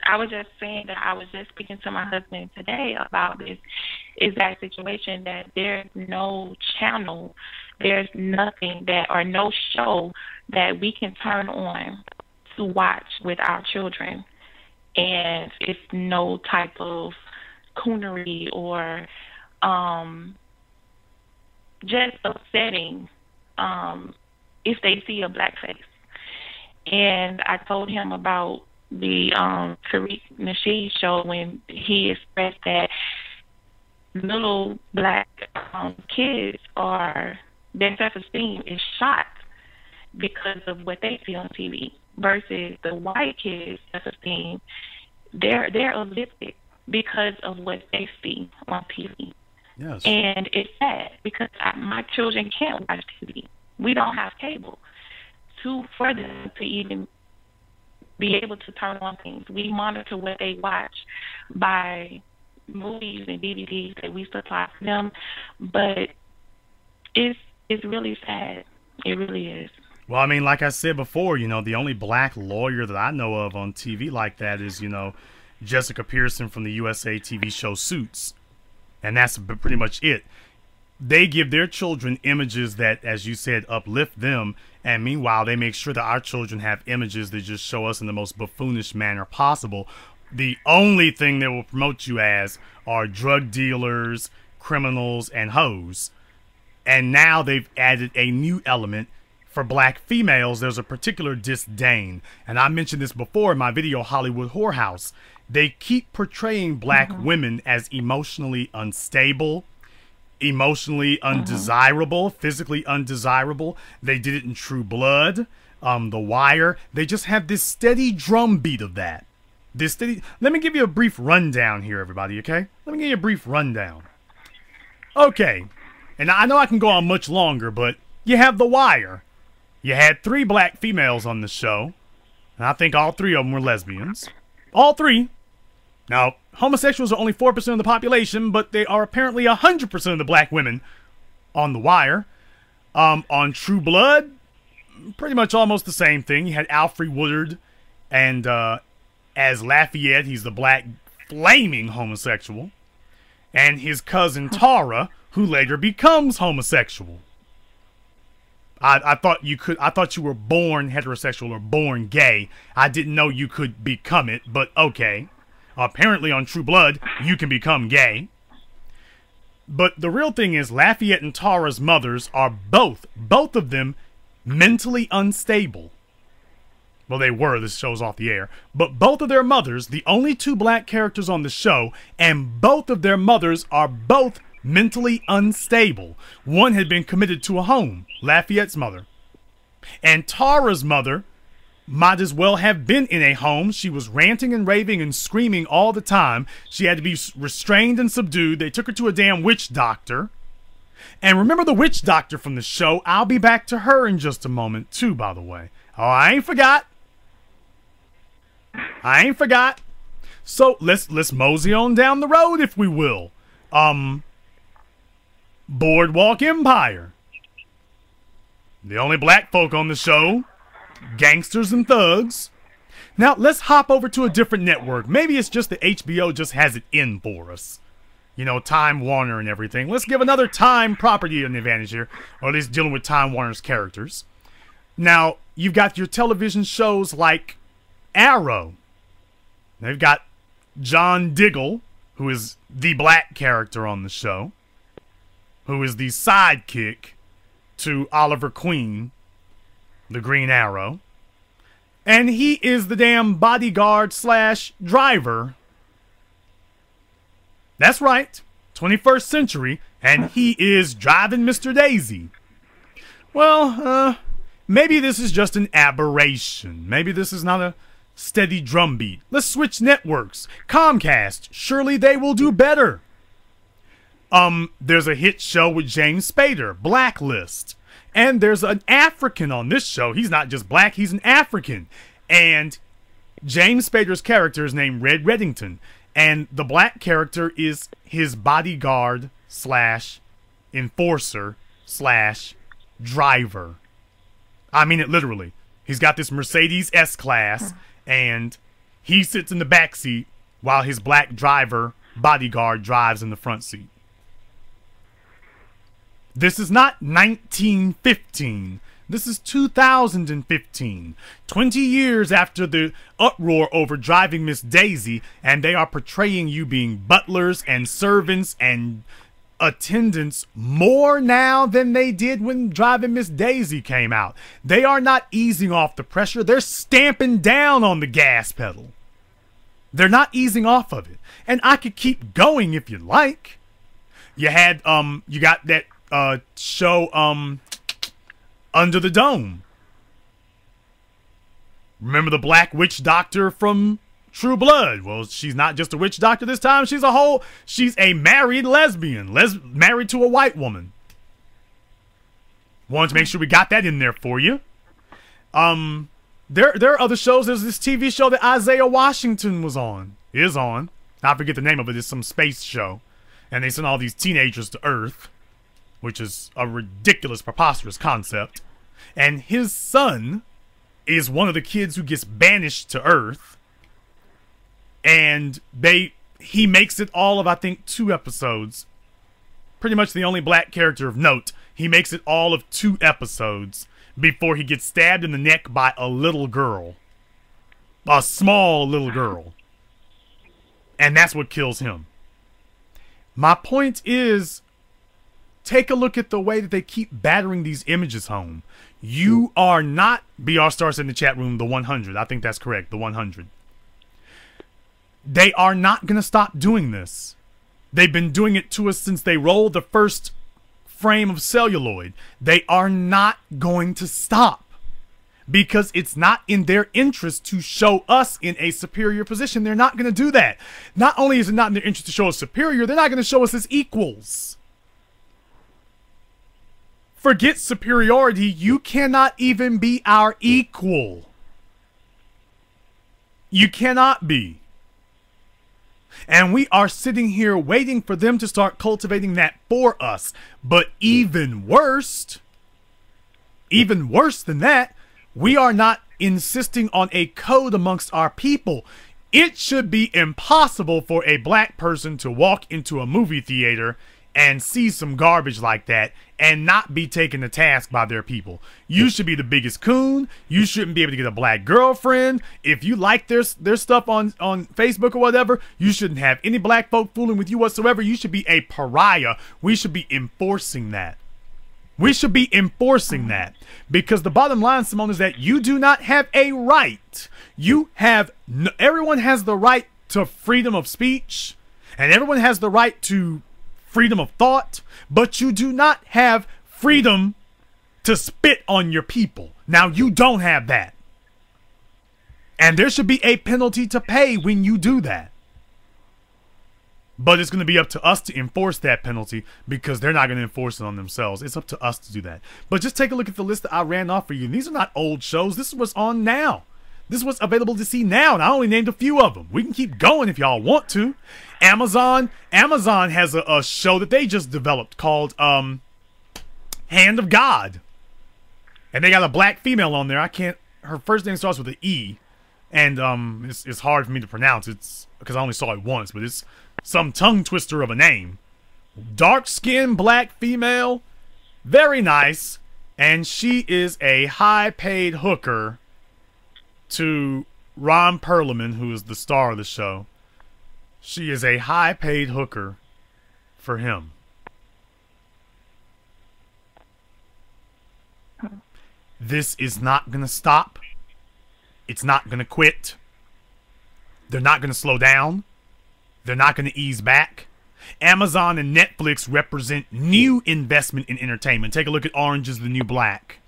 I was just saying that I was just speaking to my husband today about this exact situation, that there's no channel, there's nothing that, or no show that we can turn on to watch with our children, and it's no type of coonery or just upsetting if they see a black face. And I told him about the Tariq Nasheed show, when he expressed that little black kids their self-esteem is shot because of what they see on TV, versus the white kids' self-esteem, they're uplifted because of what they see on TV. Yes. And it's sad, because my children can't watch TV. We don't have cable for them to even be able to turn on things. We monitor what they watch by movies and DVDs that we supply for them, but it's really sad. It really is. Well, I mean, like I said before, you know, the only black lawyer that I know of on TV like that is, you know, Jessica Pearson from the USA TV show Suits. And that's pretty much it. They give their children images that, as you said, uplift them. And meanwhile, they make sure that our children have images that just show us in the most buffoonish manner possible. The only thing they will promote you as are drug dealers, criminals, and hoes. And now they've added a new element. For black females, there's a particular disdain. And I mentioned this before in my video, Hollywood Whorehouse. They keep portraying black women as emotionally unstable, emotionally undesirable, physically undesirable. They did it in True Blood, The Wire. They just have this steady drumbeat of that. Let me give you a brief rundown here, everybody, okay? Let me give you a brief rundown. Okay, and I know I can go on much longer, but you have The Wire. You had 3 black females on the show, and I think all 3 of them were lesbians. All 3. Now, homosexuals are only 4% of the population, but they are apparently 100% of the black women on The Wire. On True Blood, pretty much almost the same thing. You had Alfre Woodard and as Lafayette. He's the black flaming homosexual. And his cousin Tara, who later becomes homosexual. I thought you were born heterosexual or born gay. I didn't know you could become it, but okay. Apparently on True Blood, you can become gay. But the real thing is Lafayette and Tara's mothers are both of them, mentally unstable. Well, they were. This show's off the air. But both of their mothers, the only two black characters on the show, and both of their mothers are both mentally unstable. One had been committed to a home, Lafayette's mother. And Tara's mother might as well have been in a home. She was ranting and raving and screaming all the time. She had to be restrained and subdued. They took her to a damn witch doctor. And remember the witch doctor from the show? I'll be back to her in just a moment, too, by the way. Oh, I ain't forgot. So let's mosey on down the road, if we will. Boardwalk Empire. The only black folk on the show. Gangsters and thugs. Now, let's hop over to a different network. Maybe it's just that HBO just has it in for us. You know, Time Warner and everything. Let's give another Time property an advantage here. Or at least dealing with Time Warner's characters. Now, you've got your television shows like Arrow. They've got John Diggle, who is the black character on the show, who is the sidekick to Oliver Queen, the Green Arrow. And he is the damn bodyguard / driver. That's right, 21st century, and he is driving Mr. Daisy. Well, maybe this is just an aberration. Maybe this is not a steady drumbeat. Let's switch networks. Comcast, surely they will do better. There's a hit show with James Spader, Blacklist. And there's an African on this show. He's not just black, he's an African. And James Spader's character is named Red Reddington. And the black character is his bodyguard / enforcer / driver. I mean it literally. He's got this Mercedes S-Class, and he sits in the back seat while his black driver bodyguard drives in the front seat. This is not 1915. This is 2015. 20 years after the uproar over driving Miss Daisy, and they are portraying you being butlers and servants and attendants more now than they did when Driving Miss Daisy came out. They are not easing off the pressure. They're stamping down on the gas pedal. They're not easing off of it. And I could keep going if you like. You had, you got that show, Under the Dome. Remember the black witch doctor from True Blood? Well, she's not just a witch doctor this time. She's a married lesbian. Married to a white woman. Wanted to make sure we got that in there for you. There are other shows. There's this TV show that Isaiah Washington is on. I forget the name of it. It's some space show. And they send all these teenagers to Earth, which is a ridiculous, preposterous concept. And his son is one of the kids who gets banished to Earth. And he makes it all of, I think, 2 episodes. Pretty much the only black character of note. He makes it all of 2 episodes before he gets stabbed in the neck by a little girl. A small little girl. And that's what kills him. My point is, take a look at the way that they keep battering these images home. You are not, BR Stars in the chat room, the 100. I think that's correct, the 100. They are not going to stop doing this. They've been doing it to us since they rolled the first frame of celluloid. They are not going to stop. Because it's not in their interest to show us in a superior position. They're not going to do that. Not only is it not in their interest to show us superior, they're not going to show us as equals. Forget superiority. You cannot even be our equal. You cannot be. And we are sitting here waiting for them to start cultivating that for us. But even worse than that, we are not insisting on a code amongst our people. It should be impossible for a black person to walk into a movie theater and see some garbage like that and not be taken to task by their people. You should be the biggest coon. You shouldn't be able to get a black girlfriend. If you like their stuff on Facebook or whatever, you shouldn't have any black folk fooling with you whatsoever. You should be a pariah. We should be enforcing that. We should be enforcing that, because the bottom line, Simone, is that you do not have a right. Everyone has the right to freedom of speech, and everyone has the right to freedom of thought, but you do not have freedom to spit on your people. Now, you don't have that. And there should be a penalty to pay when you do that. But it's going to be up to us to enforce that penalty, because they're not going to enforce it on themselves. It's up to us to do that. But just take a look at the list that I ran off for you. These are not old shows. This is what's on now. This is what's available to see now, and I only named a few of them. We can keep going if y'all want to. Amazon has a show that they just developed called Hand of God. And they got a black female on there. Her first name starts with an E. And it's hard for me to pronounce. It's because I only saw it once, but it's some tongue twister of a name. Dark-skinned black female, very nice, and she is a high-paid hooker to Ron Perlman, who is the star of the show. She is a high-paid hooker for him. This is not going to stop. It's not going to quit. They're not going to slow down. They're not going to ease back. Amazon and Netflix represent new investment in entertainment. Take a look at Orange is the New Black.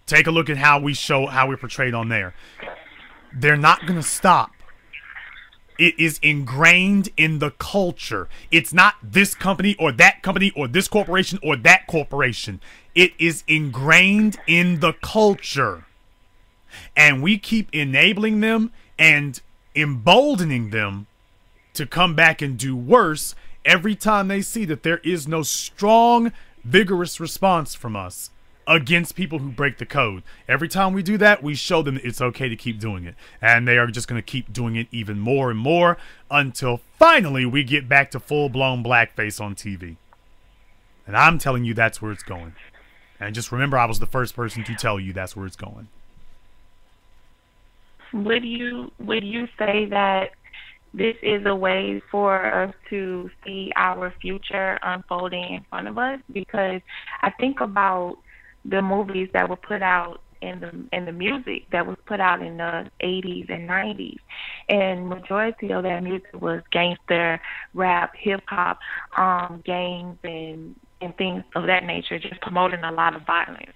Take a look at how we're portrayed on there. They're not going to stop. It is ingrained in the culture. It's not this company or that company or this corporation or that corporation. It is ingrained in the culture. And we keep enabling them and emboldening them to come back and do worse every time they see that there is no strong, vigorous response from us against people who break the code. Every time we do that, we show them that it's okay to keep doing it. And they are just going to keep doing it even more and more until finally we get back to full-blown blackface on TV. And I'm telling you that's where it's going. And just remember, I was the first person to tell you that's where it's going. Would you say that this is a way for us to see our future unfolding in front of us? Because I think about the movies that were put out and the music that was put out in the 80s and 90s, and majority of that music was gangster rap, hip hop, gangs and things of that nature, just promoting a lot of violence.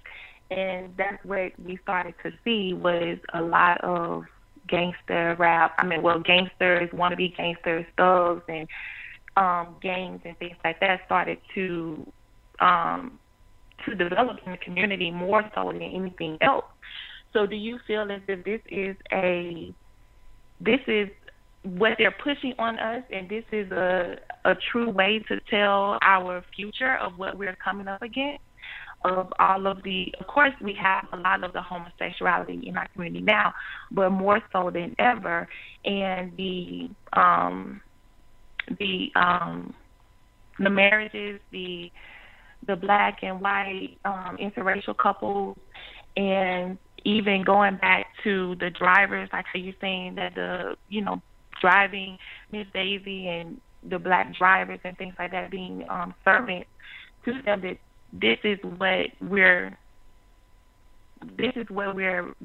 And that's what we started to see was a lot of gangster rap. Gangsters, wannabe gangsters, thugs, and gangs and things like that started to develop in the community more so than anything else. So do you feel as if this is what they're pushing on us, and this is a true way to tell our future of what we're coming up against? Of course, we have a lot of the homosexuality in our community now, but more so than ever, and the marriages, the black and white interracial couples, and even going back to the drivers, like how you're saying that driving Miss Daisy and the black drivers and things like that being servants to them, that this is what we're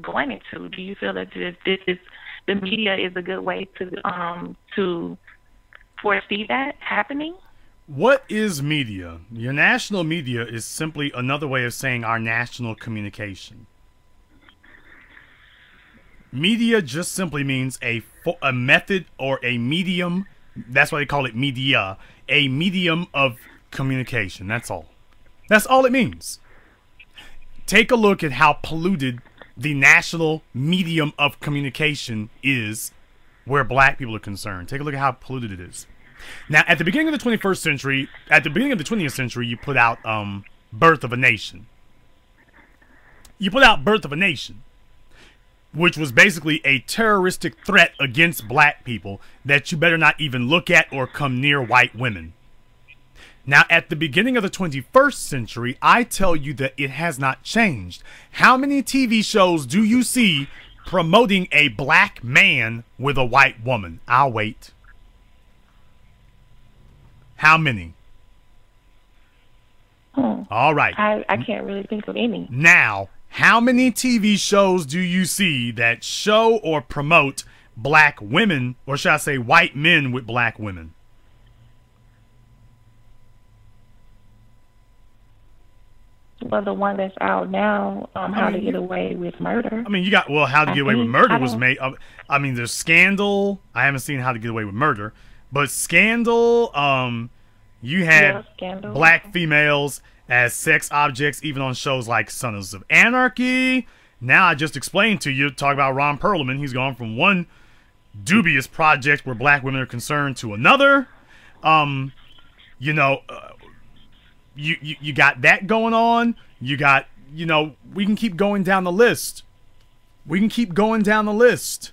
going into. Do you feel that the media is a good way to foresee that happening? What is media? Your national media is simply another way of saying our national communication. Media just simply means a method or a medium. That's why they call it media. A medium of communication. That's all. That's all it means. Take a look at how polluted the national medium of communication is where black people are concerned. Take a look at how polluted it is. Now, at the beginning of the 21st century, at the beginning of the 20th century, you put out Birth of a Nation. You put out Birth of a Nation. which was basically a terroristic threat against black people that you better not even look at or come near white women. Now, at the beginning of the 21st century, I tell you that it has not changed. How many TV shows do you see promoting a black man with a white woman? I'll wait. How many? All right. I can't really think of any. Now, how many TV shows do you see that show or promote black women, or should I say white men with black women? Well, the one that's out now, How to Get Away with Murder. I mean, you got, well, How to Get Away with Murder was made. I mean, there's Scandal. I haven't seen How to Get Away with Murder. But Scandal, you had Scandal. black females as sex objects, even on shows like Sons of Anarchy. Now, I just explained to you, talk about Ron Perlman. He's gone from one dubious project where black women are concerned to another. You know, you got that going on. You got, you know, we can keep going down the list. We can keep going down the list.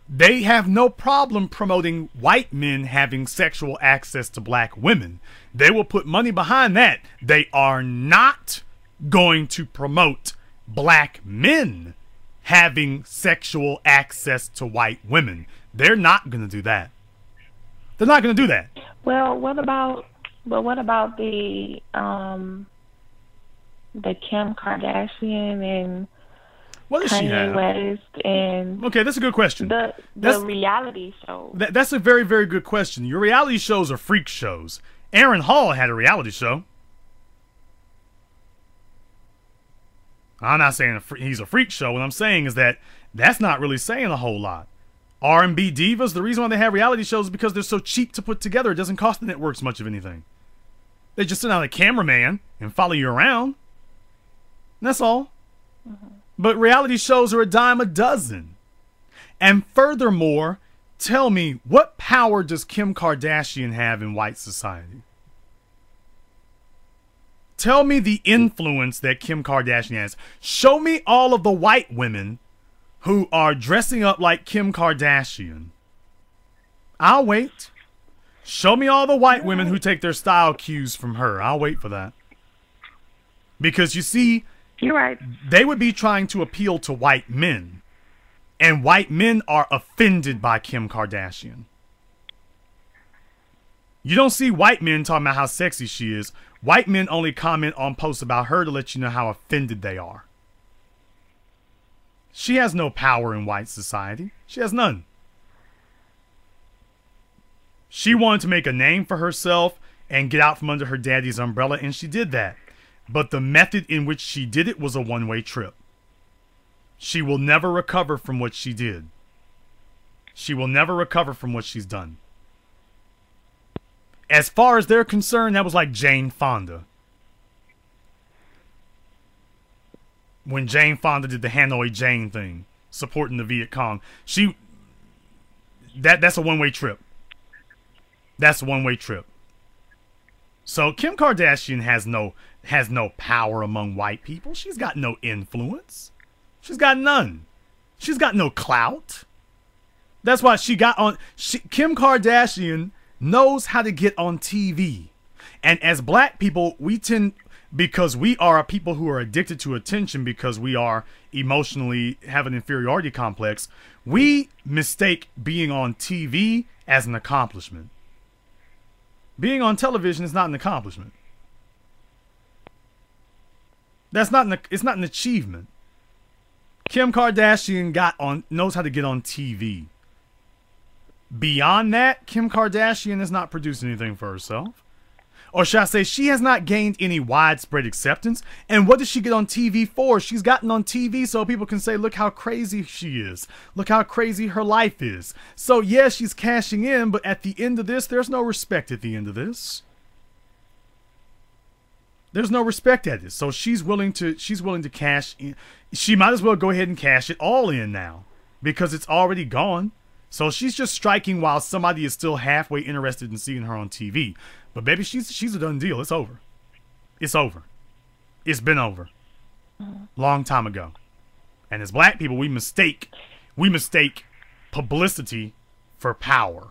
They have no problem promoting white men having sexual access to black women. They will put money behind that. They are not going to promote black men having sexual access to white women. They're not going to do that. They're not going to do that. Well, what about the Kim Kardashian and what does she have? Kanye West and okay, that's a good question. The reality show. That's a very, very good question. Your reality shows are freak shows. Aaron Hall had a reality show. I'm not saying he's a freak show. What I'm saying is that that's not really saying a whole lot. R&B divas, the reason why they have reality shows is because they're so cheap to put together. It doesn't cost the networks much of anything. They just send out a cameraman and follow you around. And that's all. Mm-hmm. But reality shows are a dime a dozen. And furthermore, tell me, what power does Kim Kardashian have in white society? Tell me the influence that Kim Kardashian has. Show me all of the white women who are dressing up like Kim Kardashian. I'll wait. Show me all the white women who take their style cues from her. I'll wait for that. Because you see, you're right. They would be trying to appeal to white men. And white men are offended by Kim Kardashian. You don't see white men talking about how sexy she is. White men only comment on posts about her to let you know how offended they are. She has no power in white society. She has none. She wanted to make a name for herself and get out from under her daddy's umbrella, and she did that. But the method in which she did it was a one-way trip. She will never recover from what she did. She will never recover from what she's done. As far as they're concerned, that was like Jane Fonda. When Jane Fonda did the Hanoi Jane thing, supporting the Viet Cong. That's a one-way trip. That's a one-way trip. So Kim Kardashian has no power among white people. She's got no influence. She's got none. She's got no clout. That's why she got on. Kim Kardashian knows how to get on TV. And as black people, we tend, because we are a people who are addicted to attention, because we are emotionally have an inferiority complex, we mistake being on TV as an accomplishment. Being on television is not an accomplishment. It's not an achievement. Kim Kardashian knows how to get on TV. Beyond that, Kim Kardashian has not produced anything for herself. Or should I say, she has not gained any widespread acceptance. And what does she get on TV for? She's gotten on TV so people can say, look how crazy she is. Look how crazy her life is. So yeah, she's cashing in, but at the end of this, there's no respect at the end of this. There's no respect at it. So she's willing to cash in. She might as well go ahead and cash it all in now, because it's already gone. So she's just striking while somebody is still halfway interested in seeing her on TV. But baby, she's a done deal. It's over. It's over. It's been over. Long time ago. And as black people, we mistake publicity for power.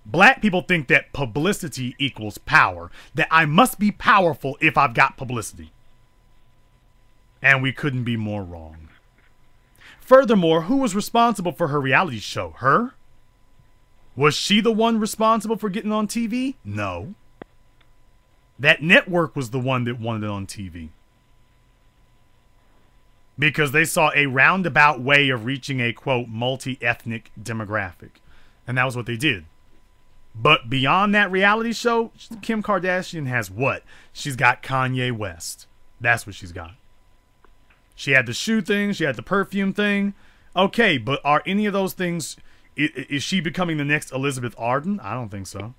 Black people think that publicity equals power, that I must be powerful if I've got publicity. And we couldn't be more wrong. Furthermore, who was responsible for her reality show? Her? Was she the one responsible for getting on TV? No. That network was the one that wanted it on TV. Because they saw a roundabout way of reaching a, quote, multi-ethnic demographic. And that was what they did. But beyond that reality show, Kim Kardashian has what? She's got Kanye West. That's what she's got. She had the shoe thing. She had the perfume thing. Okay, but are any of those things... Is she becoming the next Elizabeth Arden? I don't think so.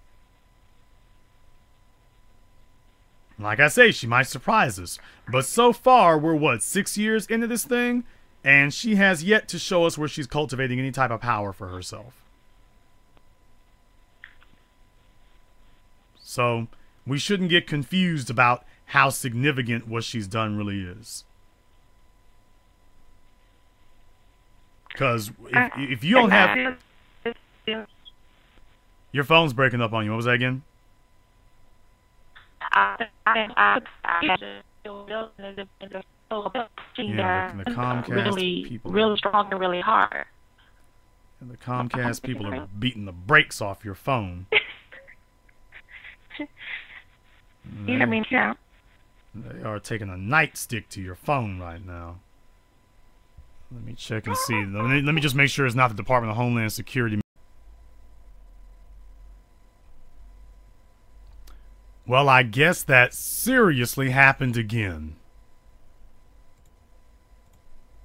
Like I say, she might surprise us. But so far, we're what, 6 years into this thing? And she has yet to show us where she's cultivating any type of power for herself. So, we shouldn't get confused about how significant what she's done really is. Because if you don't have... Your phone's breaking up on you. What was that again? Yeah, the Comcast really, people. really strong and really hard. And the Comcast people are beating the brakes off your phone. You hear me now? They are taking a nightstick to your phone right now. Let me check and see. Let me just make sure it's not the Department of Homeland Security. Well, I guess that seriously happened again.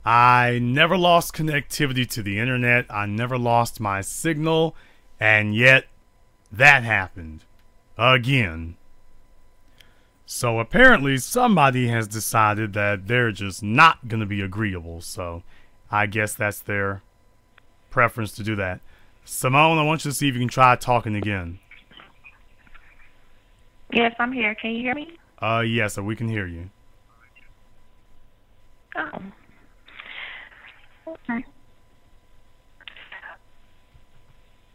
I never lost connectivity to the internet. I never lost my signal. And yet, that happened. Again. So apparently somebody has decided that they're just not going to be agreeable. So I guess that's their preference to do that. Simone, I want you to see if you can try talking again. Yes, I'm here. Can you hear me? Yes, we can hear you. Oh. Okay.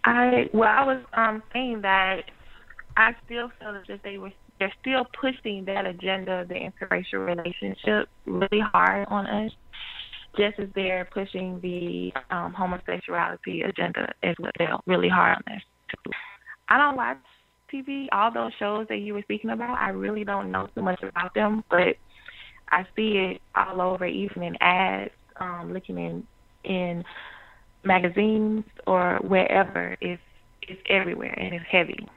I was saying that I still feel as if they're still pushing that agenda, the interracial relationship, really hard on us, just as they're pushing the homosexuality agenda as well, really hard on us too. I don't watch TV, all those shows that you were speaking about. I really don't know too much about them, but I see it all over, even in ads, looking in magazines or wherever. It's everywhere, and it's heavy.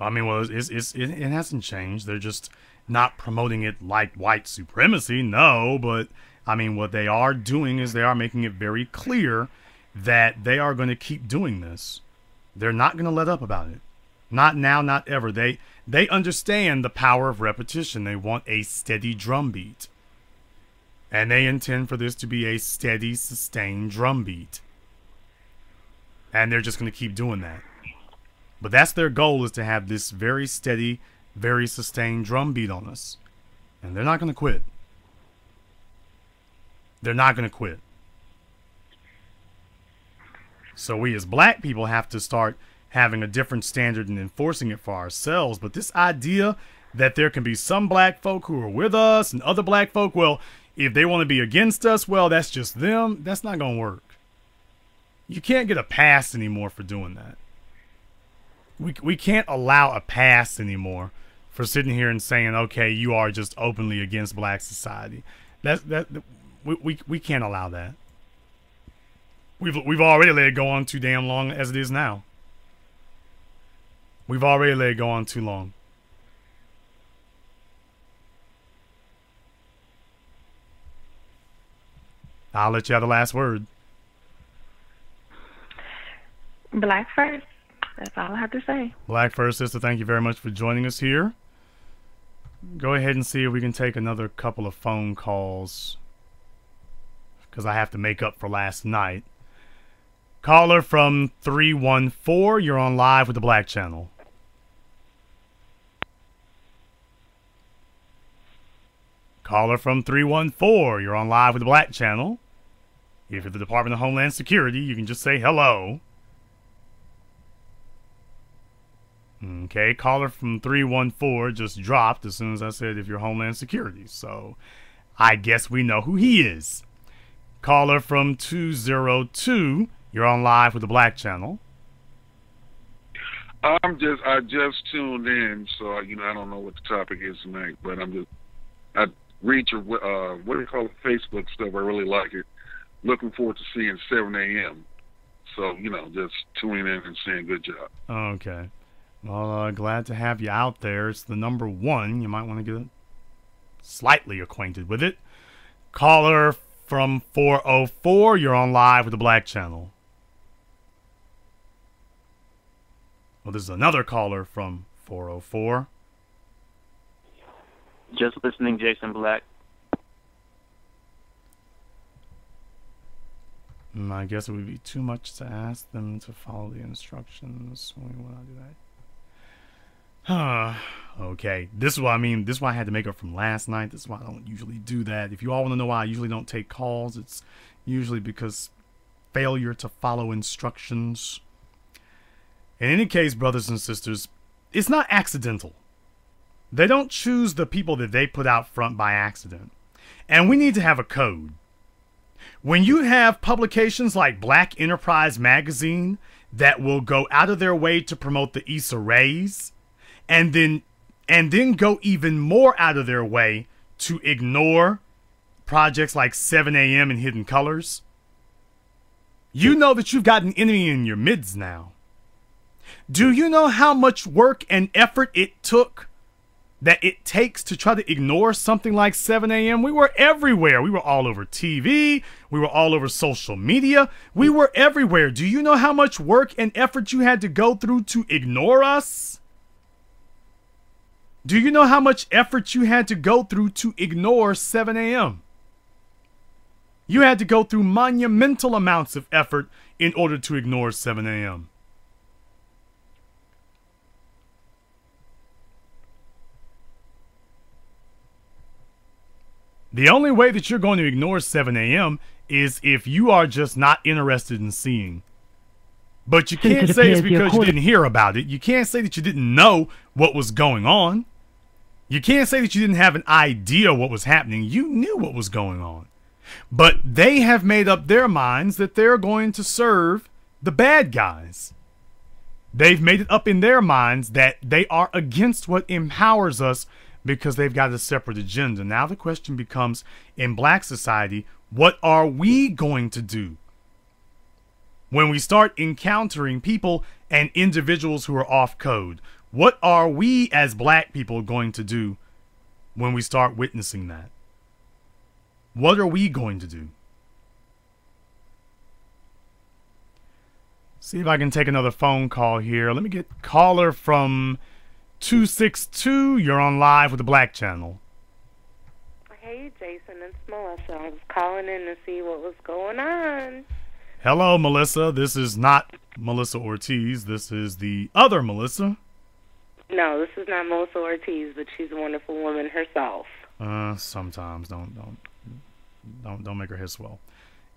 I mean, well, it hasn't changed. They're just not promoting it like white supremacy, no. But, I mean, what they are doing is they are making it very clear that they are going to keep doing this. They're not going to let up about it. Not now, not ever. They understand the power of repetition. They want a steady drumbeat. And they intend for this to be a steady, sustained drumbeat. And they're just going to keep doing that. But that's their goal, is to have this very steady, very sustained drumbeat on us. And they're not going to quit. They're not going to quit. So we as black people have to start having a different standard and enforcing it for ourselves. But this idea that there can be some black folk who are with us and other black folk, well, if they want to be against us, well, that's just them. That's not going to work. You can't get a pass anymore for doing that. We can't allow a pass anymore for sitting here and saying, okay, you are just openly against black society. We can't allow that. We've already let it go on too damn long as it is now. We've already let it go on too long. I'll let you have the last word. Black first. That's all I have to say. Black first, sister, thank you very much for joining us here. Go ahead and see if we can take another couple of phone calls, because I have to make up for last night. Caller from 314, you're on live with the Black Channel. Caller from 314, you're on live with the Black Channel. If you're the Department of Homeland Security, you can just say hello. Okay, caller from 314 just dropped as soon as I said if you're Homeland Security. So I guess we know who he is. Caller from 202, you're on live with the Black Channel. I just tuned in, so I don't know what the topic is tonight, but I read your what do you call it, Facebook stuff. I really like it. Looking forward to seeing 7 a.m. So just tuning in and saying good job. Okay, well, glad to have you out there. It's the number one. You might want to get slightly acquainted with it. Caller from 404, you're on live with the Black Channel. Well, this is another caller from 404. Just listening, Jason Black. I guess it would be too much to ask them to follow the instructions. When I do that? Okay. This is what I mean. This is why I had to make up from last night. This is why I don't usually do that. If you all want to know why I usually don't take calls, it's usually because failure to follow instructions. In any case, brothers and sisters, it's not accidental. They don't choose the people that they put out front by accident. And we need to have a code. When you have publications like Black Enterprise Magazine that will go out of their way to promote the Issa Raes, and then go even more out of their way to ignore projects like 7 a.m. and Hidden Colors, you know that you've got an enemy in your midst now. Do you know how much work and effort it takes to try to ignore something like 7 a.m.? We were everywhere. We were all over TV. We were all over social media. We were everywhere. Do you know how much work and effort you had to go through to ignore us? Do you know how much effort you had to go through to ignore 7 a.m.? You had to go through monumental amounts of effort in order to ignore 7 a.m. The only way that you're going to ignore 7 a.m. is if you are just not interested in seeing. But you can't say it's because you didn't hear about it. You can't say that you didn't know what was going on. You can't say that you didn't have an idea what was happening. You knew what was going on. But they have made up their minds that they're going to serve the bad guys. They've made it up in their minds that they are against what empowers us because they've got a separate agenda. Now the question becomes, in black society, what are we going to do when we start encountering people and individuals who are off code? What are we as black people going to do when we start witnessing that? What are we going to do? See if I can take another phone call here. Let me get caller from 262. You're on live with the Black Channel. Hey, Jason, it's Melissa. I was calling in to see what was going on. Hello, Melissa. This is not Melissa Ortiz. This is the other Melissa. No, this is not Melissa Ortiz, but she's a wonderful woman herself. Sometimes don't make her head swell.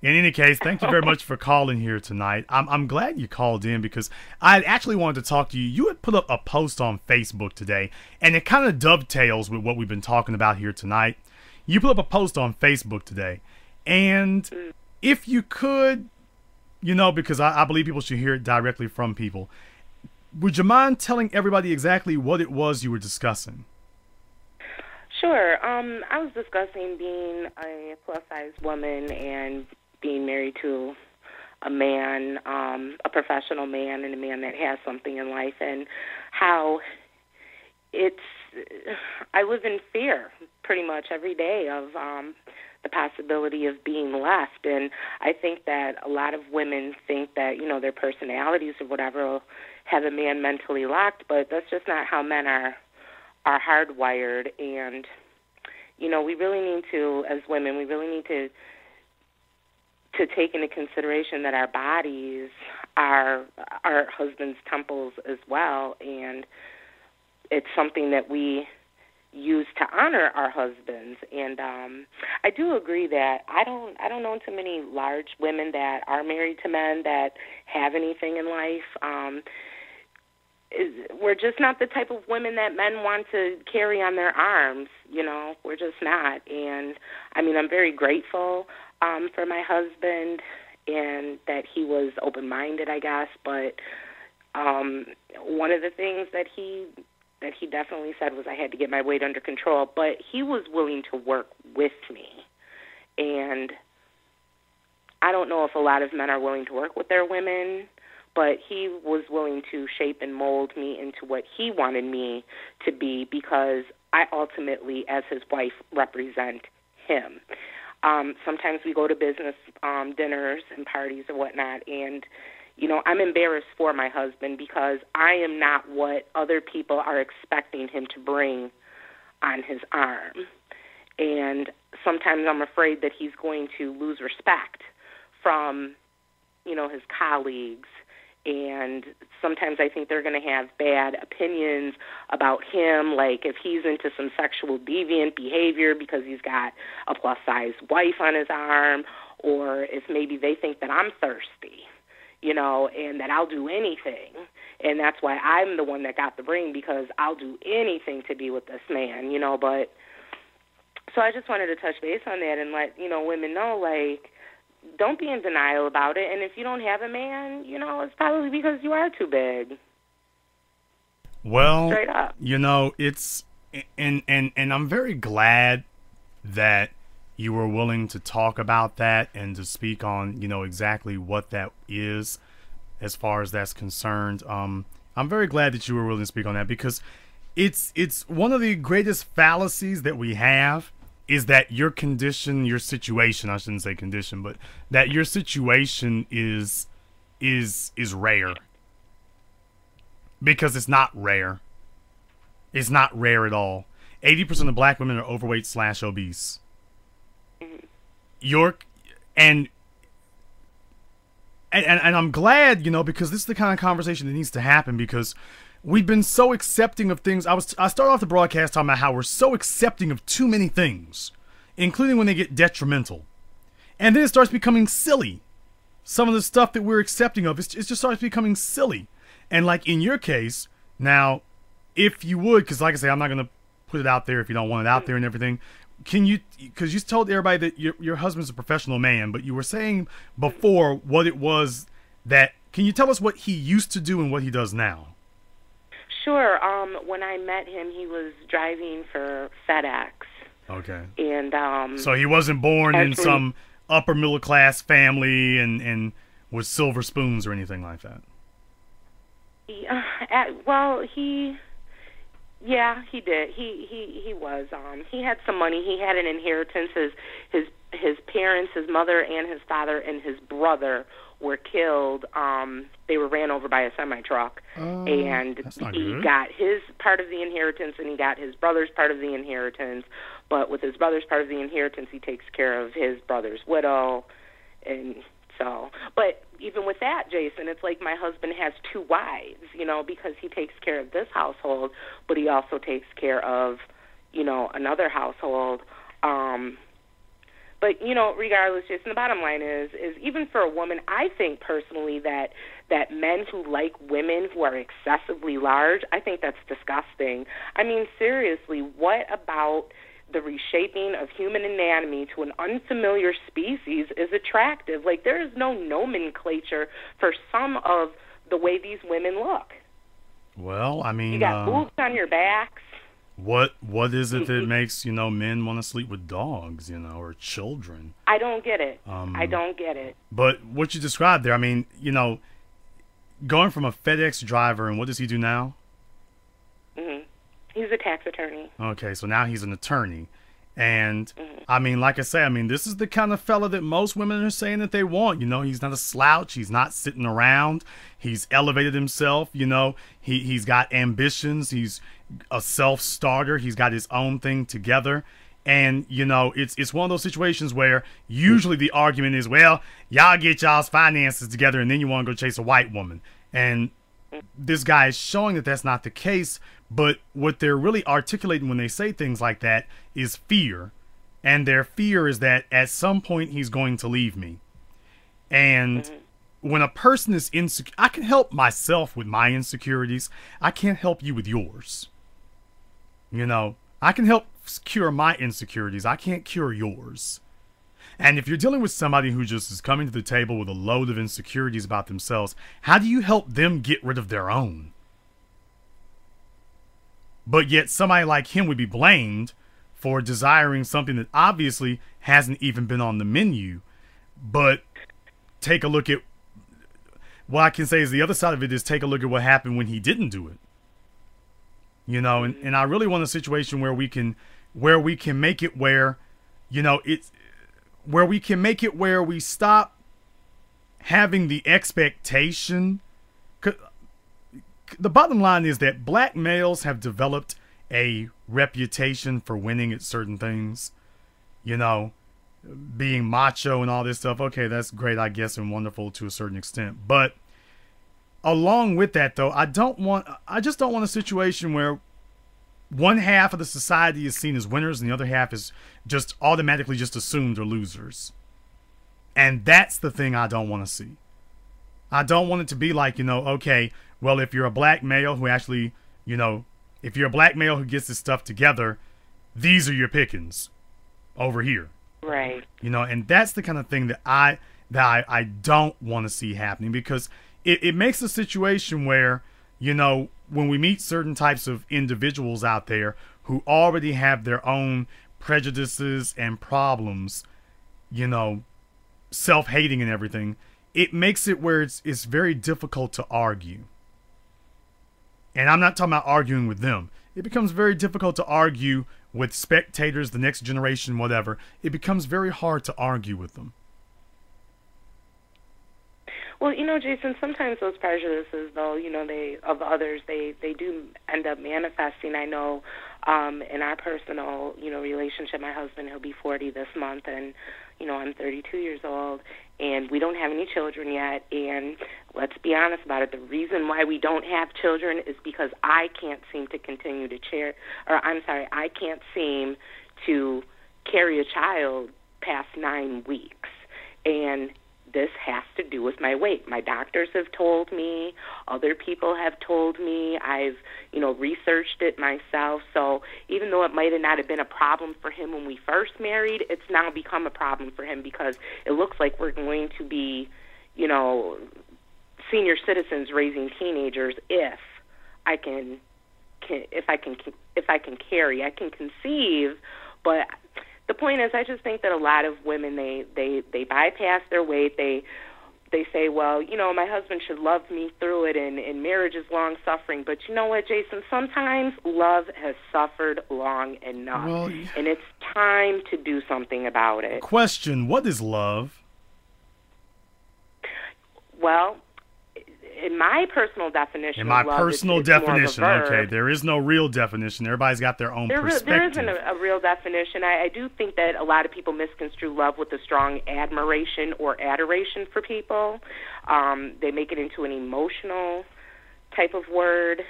In any case, thank you very much for calling here tonight. I'm glad you called in because I actually wanted to talk to you. You had put up a post on Facebook today, and it kind of dovetails with what we've been talking about here tonight. You put up a post on Facebook today, and if you could, because I believe people should hear it directly from people, would you mind telling everybody exactly what it was you were discussing? Sure. I was discussing being a plus-size woman and being married to a man, a professional man, and a man that has something in life, and how I live in fear pretty much every day of the possibility of being left. And I think that a lot of women think that, their personalities or whatever will have a man mentally locked, but that's just not how men are hardwired. And we really need to, as women, we really need to take into consideration that our bodies are our husband's temples as well, and it's something that we use to honor our husbands. And I do agree that I don't know too many large women that are married to men that have anything in life. We're just not the type of women that men want to carry on their arms, you know. We're just not. And, I mean, I'm very grateful for my husband and that he was open-minded, I guess. But one of the things that he definitely said was I had to get my weight under control. But he was willing to work with me. And I don't know if a lot of men are willing to work with their women, but he was willing to shape and mold me into what he wanted me to be because I ultimately, as his wife, represent him. Sometimes we go to business dinners and parties or whatnot, and, you know, I'm embarrassed for my husband because I am not what other people are expecting him to bring on his arm. And sometimes I'm afraid that he's going to lose respect from, you know, his colleagues. And sometimes I think they're going to have bad opinions about him, like if he's into some sexual deviant behavior because he's got a plus-size wife on his arm, or if maybe they think that I'm thirsty, you know, and that I'll do anything. And that's why I'm the one that got the ring, because I'll do anything to be with this man, you know. But so I just wanted to touch base on that and let, you know, women know, like, don't be in denial about it. And if you don't have a man, you know, it's probably because you are too big. Well, straight up. You know, it's and I'm very glad that you were willing to talk about that and to speak on, you know, exactly what that is as far as that's concerned. I'm very glad that you were willing to speak on that, because it's one of the greatest fallacies that we have is that your condition, your situation, I shouldn't say condition, but that your situation is rare. Because it's not rare. It's not rare at all. 80% of black women are overweight / obese. And I'm glad, you know, because this is the kind of conversation that needs to happen, because we've been so accepting of things. I started off the broadcast talking about how we're so accepting of too many things, including when they get detrimental. And then it starts becoming silly. Some of the stuff that we're accepting of, it just starts becoming silly. And like in your case, now, if you would, because like I say, I'm not going to put it out there if you don't want it out there and everything. Can you, because you told everybody that your husband's a professional man, but you were saying before what it was that, can you tell us what he used to do and what he does now? Sure. When I met him, he was driving for FedEx. Okay. And so he wasn't born in some upper middle class family and with silver spoons or anything like that. Well, he did. He was. He had some money. He had an inheritance. His parents, his mother and his father and his brother were killed. They were ran over by a semi-truck, and he got his part of the inheritance, and he got his brother's part of the inheritance. But with his brother's part of the inheritance, he takes care of his brother's widow, and so. But even with that, Jason, it's like my husband has two wives, you know, because he takes care of this household, but he also takes care of, you know, another household. But, you know, regardless, Jason, the bottom line is even for a woman, I think personally that men who like women who are excessively large, I think that's disgusting. I mean, seriously, what about the reshaping of human anatomy to an unfamiliar species is attractive? Like, there is no nomenclature for some of the way these women look. Well, I mean, you got boobs on your backs. What is it that makes, you know, men want to sleep with dogs, you know, or children? I don't get it. I don't get it. But what you described there, I mean, you know, going from a FedEx driver, and what does he do now? He's a tax attorney. Okay, so now he's an attorney. And, I mean, like I say, I mean, this is the kind of fella that most women are saying that they want. You know, he's not a slouch. He's not sitting around. He's elevated himself, you know. He's got ambitions. He's a self-starter. He's got his own thing together. And, you know, it's one of those situations where usually the argument is, well, y'all get y'all's finances together and then you want to go chase a white woman. And this guy is showing that that's not the case, but what they're really articulating when they say things like that is fear. And their fear is that at some point he's going to leave me. And when a person is insecure, I can help myself with my insecurities. I can't help you with yours. You know, I can help cure my insecurities. I can't cure yours. And if you're dealing with somebody who just is coming to the table with a load of insecurities about themselves, how do you help them get rid of their own? But yet somebody like him would be blamed for desiring something that obviously hasn't even been on the menu. But take a look at, what I can say is the other side of it is take a look at what happened when he didn't do it. You know, and I really want a situation where we can make it where, you know, where we stop having the expectation. The bottom line is that black males have developed a reputation for winning at certain things. You know, being macho and all this stuff. Okay, that's great, I guess, and wonderful to a certain extent. But along with that, though, I just don't want a situation where one half of the society is seen as winners and the other half is just automatically just assumed are losers. And that's the thing I don't want to see. I don't want it to be like, you know, okay, well, if you're a black male who actually, you know, if you're a black male who gets his stuff together, these are your pickings over here. Right. You know, and that's the kind of thing that I don't want to see happening, because it makes a situation where, you know, when we meet certain types of individuals out there who already have their own prejudices and problems, you know, self-hating and everything, it makes it where it's very difficult to argue. And I'm not talking about arguing with them. It becomes very difficult to argue with spectators, the next generation, whatever. It becomes very hard to argue with them. Well, you know, Jason, sometimes those prejudices, though, you know, of others, they do end up manifesting. I know in our personal, you know, relationship, my husband, he'll be 40 this month, and, you know, I'm 32 years old, and we don't have any children yet. And let's be honest about it, the reason why we don't have children is because I can't seem to continue to I can't seem to carry a child past 9 weeks. And this has to do with my weight. My doctors have told me, other people have told me, I've, you know, researched it myself. So even though it might have not have been a problem for him when we first married, it's now become a problem for him, because it looks like we're going to be, you know, senior citizens raising teenagers if I can carry. I can conceive, but the point is, I just think that a lot of women, they bypass their weight. They say, well, you know, my husband should love me through it, and marriage is long suffering. But you know what, Jason? Sometimes love has suffered long enough, and it's time to do something about it. Question: what is love? Well, in my personal definition, in my of love, personal it's definition, more of a verb. Okay, there is no real definition. Everybody's got their own perspective. There isn't a real definition. I do think that a lot of people misconstrue love with a strong admiration or adoration for people. They make it into an emotional type of word.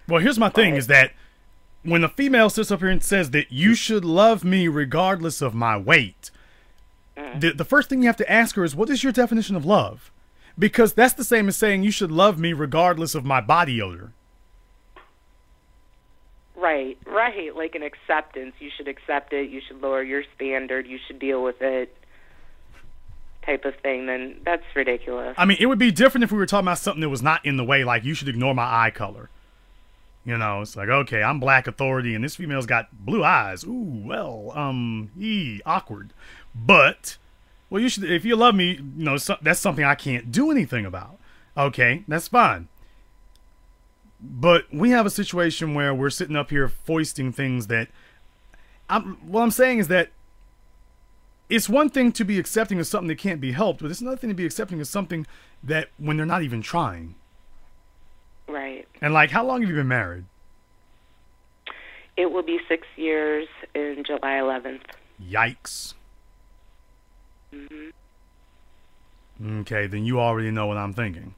Well, here's my thing, is that when a female sits up here and says that you should love me regardless of my weight, the first thing you have to ask her is, what is your definition of love? Because that's the same as saying you should love me regardless of my body odor. Right. Like an acceptance. You should accept it. You should lower your standard. You should deal with it, type of thing. Then that's ridiculous. I mean, it would be different if we were talking about something that was not in the way, like you should ignore my eye color. You know, it's like, okay, I'm black authority and this female's got blue eyes. Ooh, well, awkward. But, well, you should, if you love me, you know, that's something I can't do anything about. Okay, that's fine. But we have a situation where we're sitting up here foisting things that, what I'm saying is that it's one thing to be accepting of something that can't be helped, but it's another thing to be accepting of something that when they're not even trying. Right. And like, how long have you been married? It will be 6 years in July 11th. Yikes. Mm-hmm. Okay, then you already know what I'm thinking.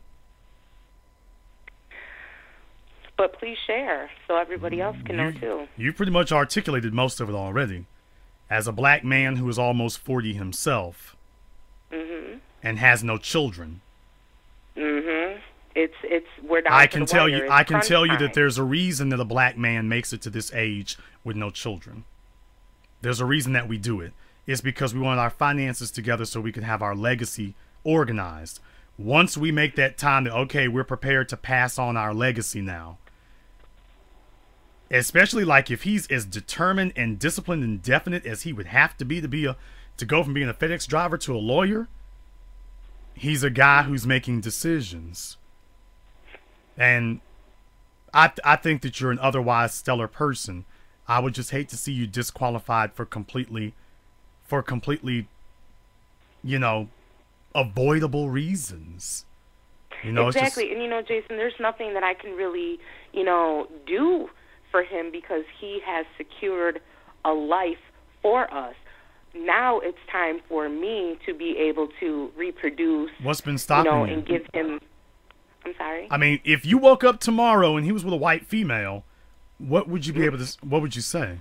but please share so everybody else can know too. You pretty much articulated most of it already. As a black man who is almost 40 himself, and has no children, it's we're down I to can the tell wire. you, It's I can crunch tell you time. that there's a reason that a black man makes it to this age with no children. There's a reason that we do it. It's because we want our finances together so we can have our legacy organized. Once we make that time that, okay, we're prepared to pass on our legacy now. Especially like if he's as determined and disciplined and definite as he would have to be to go from being a FedEx driver to a lawyer. He's a guy who's making decisions. And I think that you're an otherwise stellar person. I would just hate to see you disqualified for completely, you know, avoidable reasons. You know, exactly. It's just, and, you know, Jason, there's nothing that I can really, you know, do for him because he has secured a life for us. Now it's time for me to be able to reproduce. What's been stopping you? you? And give him. I'm sorry. I mean, if you woke up tomorrow and he was with a white female, what would you be able to? What would you say?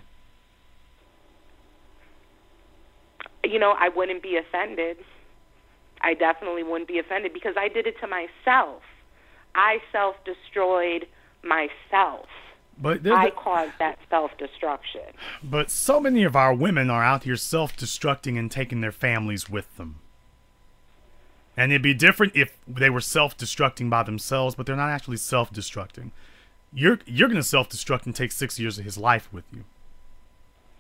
You know, I wouldn't be offended. I definitely wouldn't be offended because I did it to myself. I self-destroyed myself. But I caused that self-destruction. But so many of our women are out here self-destructing and taking their families with them. And it'd be different if they were self-destructing by themselves, but they're not actually self-destructing. You're going to self-destruct and take 6 years of his life with you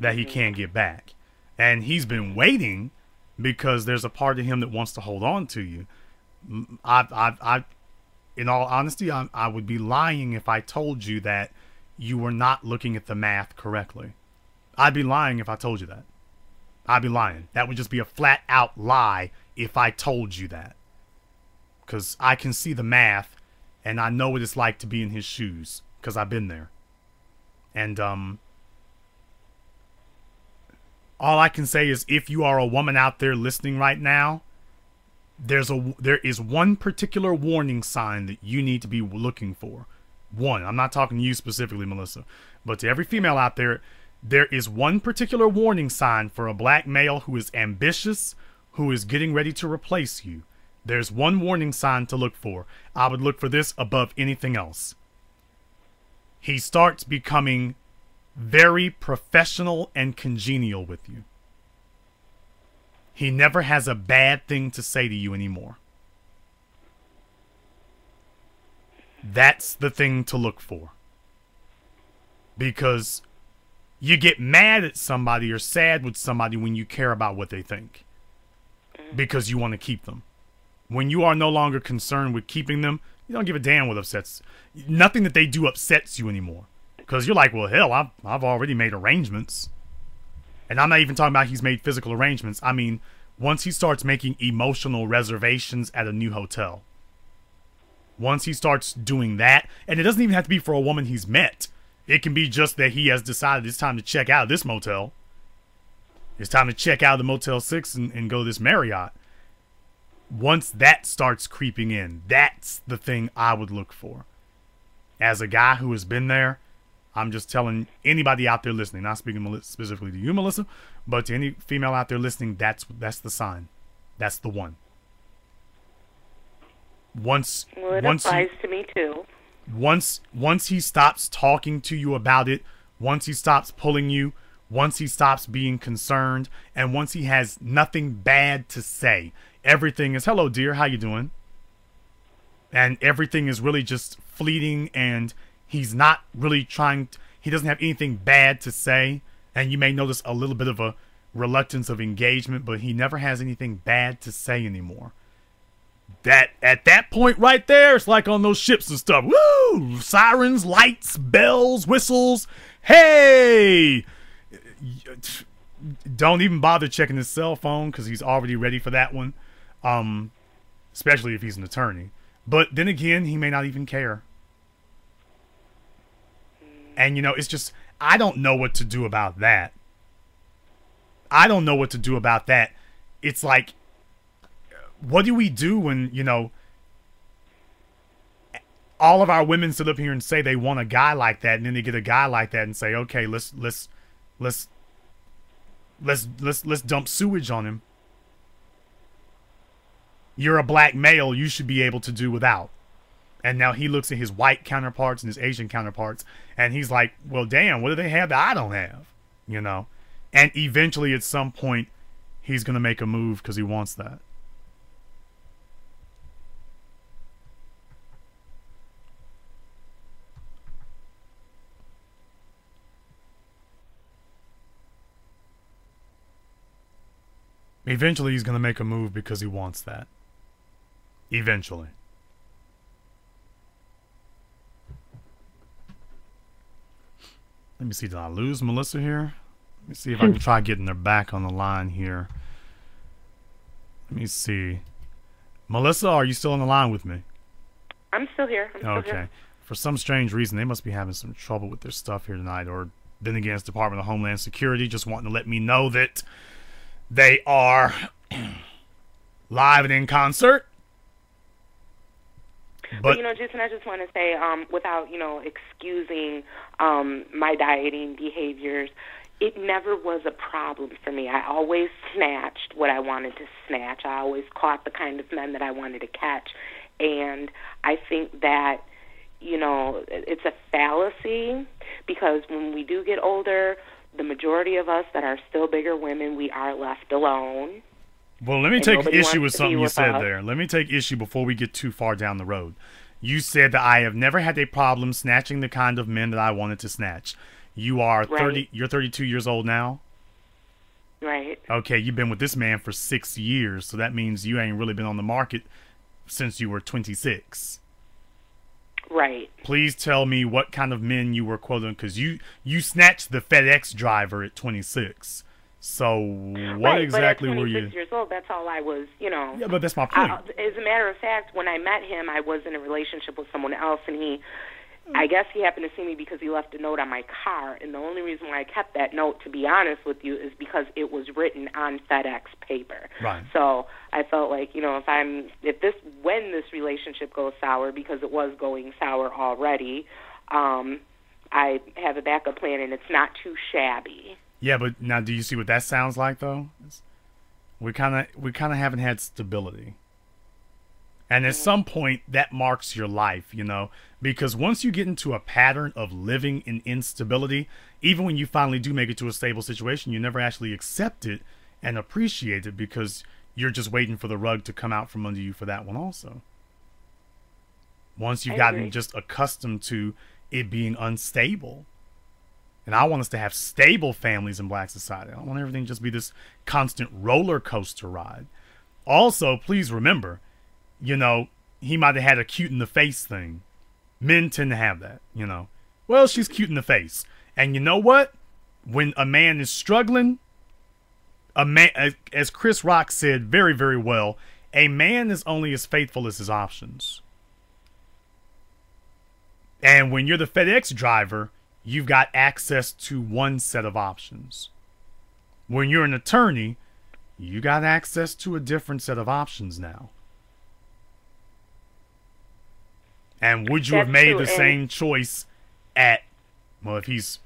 that he can't get back. And he's been waiting because there's a part of him that wants to hold on to you. In all honesty, I would be lying if I told you that you were not looking at the math correctly. I'd be lying if I told you that. I'd be lying. That would just be a flat-out lie if I told you that. Because I can see the math, and I know what it's like to be in his shoes, because I've been there. And, all I can say is if you are a woman out there listening right now, there is one particular warning sign that you need to be looking for. One. I'm not talking to you specifically, Melissa. But to every female out there, there is one particular warning sign for a black male who is ambitious, who is getting ready to replace you. There's one warning sign to look for. I would look for this above anything else. He starts becoming very professional and congenial with you. He never has a bad thing to say to you anymore. That's the thing to look for. Because you get mad at somebody or sad with somebody when you care about what they think. Because you want to keep them. When you are no longer concerned with keeping them, you don't give a damn what upsets. Nothing that they do upsets you anymore. Because you're like, well, hell, I've already made arrangements. And I'm not even talking about he's made physical arrangements. I mean, once he starts making emotional reservations at a new hotel. Once he starts doing that, and it doesn't even have to be for a woman he's met. It can be just that he has decided it's time to check out of this motel. It's time to check out of the Motel 6 and go to this Marriott. Once that starts creeping in, that's the thing I would look for. As a guy who has been there, I'm just telling anybody out there listening, not speaking specifically to you, Melissa, but to any female out there listening, that's the sign. That's the one. It applies to me too. Once he stops talking to you about it, once he stops pulling you, once he stops being concerned, and once he has nothing bad to say, everything is, hello dear, how you doing? And everything is really just fleeting, and he's not really he doesn't have anything bad to say, and you may notice a little bit of a reluctance of engagement, but he never has anything bad to say anymore. That at that point right there, it's like on those ships and stuff. Woo! Sirens, lights, bells, whistles. Hey! Don't even bother checking his cell phone because he's already ready for that one. Especially if he's an attorney. But then again, he may not even care. And you know, it's just, I don't know what to do about that. I don't know what to do about that. It's like, what do we do when, you know, all of our women sit up here and say they want a guy like that, and then they get a guy like that and say, okay, let's dump sewage on him. You're a black male, you should be able to do without. And now he looks at his white counterparts and his Asian counterparts, and he's like, well, damn, what do they have that I don't have? You know? And eventually, at some point, he's going to make a move because he wants that. Eventually, he's going to make a move because he wants that. Eventually. Let me see, did I lose Melissa here? Let me see if I can try getting her back on the line here. Let me see. Melissa, are you still on the line with me? I'm still here. Okay. For some strange reason, they must be having some trouble with their stuff here tonight. Or then again, it's Department of Homeland Security just wanting to let me know that they are live and in concert. But you know, Jason, I just want to say, without, you know, excusing my dieting behaviors, it never was a problem for me. I always snatched what I wanted to snatch. I always caught the kind of men that I wanted to catch. And I think that, you know, it's a fallacy because when we do get older, the majority of us that are still bigger women, we are left alone. Well, let me take issue with something you said there. Let me take issue before we get too far down the road. You said that I have never had a problem snatching the kind of men that I wanted to snatch. You are 30. You're 32 years old now? Right. Okay, you've been with this man for 6 years, so that means you ain't really been on the market since you were 26. Right. Please tell me what kind of men you were quoting, because you snatched the FedEx driver at 26. So what exactly were you? But at 26 years old, that's all I was, you know. Yeah, but that's my point. As a matter of fact, when I met him, I was in a relationship with someone else, and I guess he happened to see me because he left a note on my car, and the only reason why I kept that note, to be honest with you, is because it was written on FedEx paper. Right. So I felt like, you know, when this relationship goes sour, because it was going sour already, I have a backup plan, and it's not too shabby. Yeah, but now do you see what that sounds like, though? We kind of haven't had stability. And at some point, that marks your life, you know? Because once you get into a pattern of living in instability, even when you finally do make it to a stable situation, you never actually accept it and appreciate it because you're just waiting for the rug to come out from under you for that one also. Once you've gotten just accustomed to it being unstable. And I want us to have stable families in black society. I don't want everything to just be this constant roller coaster ride. Also, please remember, you know, he might have had a cute in the face thing. Men tend to have that, you know. Well, she's cute in the face. And you know what? When a man is struggling, a man, as Chris Rock said very, very well, a man is only as faithful as his options. And when you're the FedEx driver, you've got access to one set of options. When you're an attorney, you got access to a different set of options now. And would you have made the same choice at, well, if he's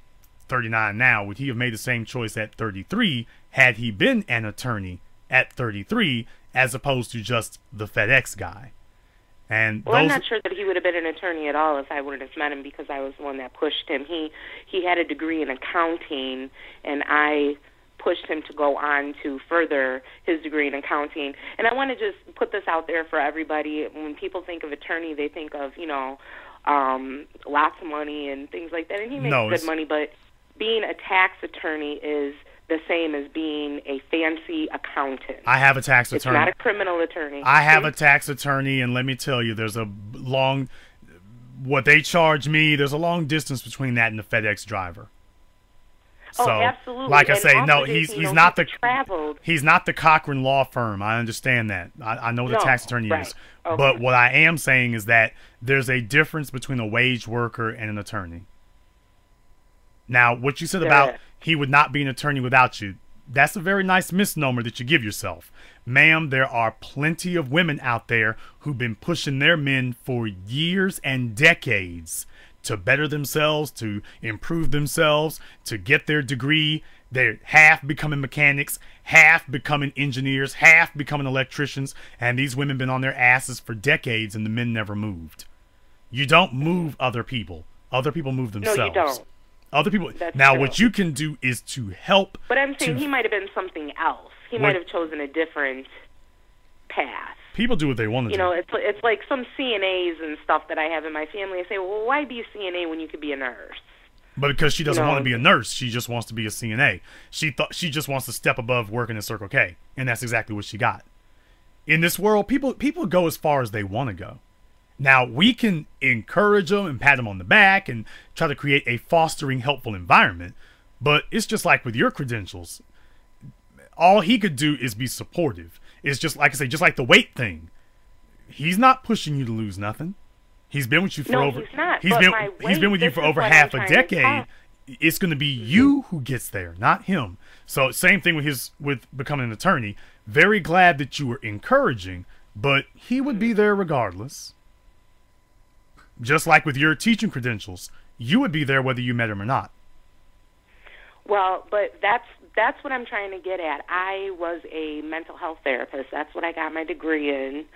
39 now, would he have made the same choice at 33 had he been an attorney at 33 as opposed to just the FedEx guy? And well, I'm not sure that he would have been an attorney at all if I wouldn't have met him because I was the one that pushed him. He had a degree in accounting, and I pushed him to go on to further his degree in accounting. And I want to just put this out there for everybody. When people think of attorney, they think of, you know, lots of money and things like that. And he makes good money, but being a tax attorney is the same as being a fancy accountant. I have a tax attorney. It's not a criminal attorney. I have a tax attorney, and let me tell you, there's a long, what they charge me, there's a long distance between that and the FedEx driver. So, absolutely. Like I say, no, he's not the traveled. He's not the Cochran law firm. I understand that. I know what a tax attorney is. Okay. But what I am saying is that there's a difference between a wage worker and an attorney. Now, what you said about he would not be an attorney without you, that's a very nice misnomer that you give yourself. Ma'am, there are plenty of women out there who've been pushing their men for years and decades to better themselves, to improve themselves, to get their degree. They're half becoming mechanics, half becoming engineers, half becoming electricians, and these women been on their asses for decades and the men never moved. You don't move other people. Other people move themselves. No, you don't. Other people. That's now, true. What you can do is to help. But I'm saying he might have been something else. He might have chosen a different path. People do what they want to do. You know, it's like some CNAs and stuff that I have in my family. I say, well, why be a CNA when you could be a nurse? But because she doesn't want to be a nurse, she just wants to be a CNA. She just wants to step above working at Circle K, and that's exactly what she got. In this world, people go as far as they want to go. Now, we can encourage them and pat them on the back and try to create a fostering, helpful environment, but it's just like with your credentials. All he could do is be supportive. It's just like I say, just like the weight thing. He's not pushing you to lose nothing. He's been with you for over. He's not. He's been with you for over half a decade. It's going to be you who gets there, not him. So same thing with becoming an attorney. Very glad that you were encouraging, but he would be there regardless. Just like with your teaching credentials, you would be there whether you met him or not. Well, but that's what I'm trying to get at. I was a mental health therapist. That's what I got my degree in.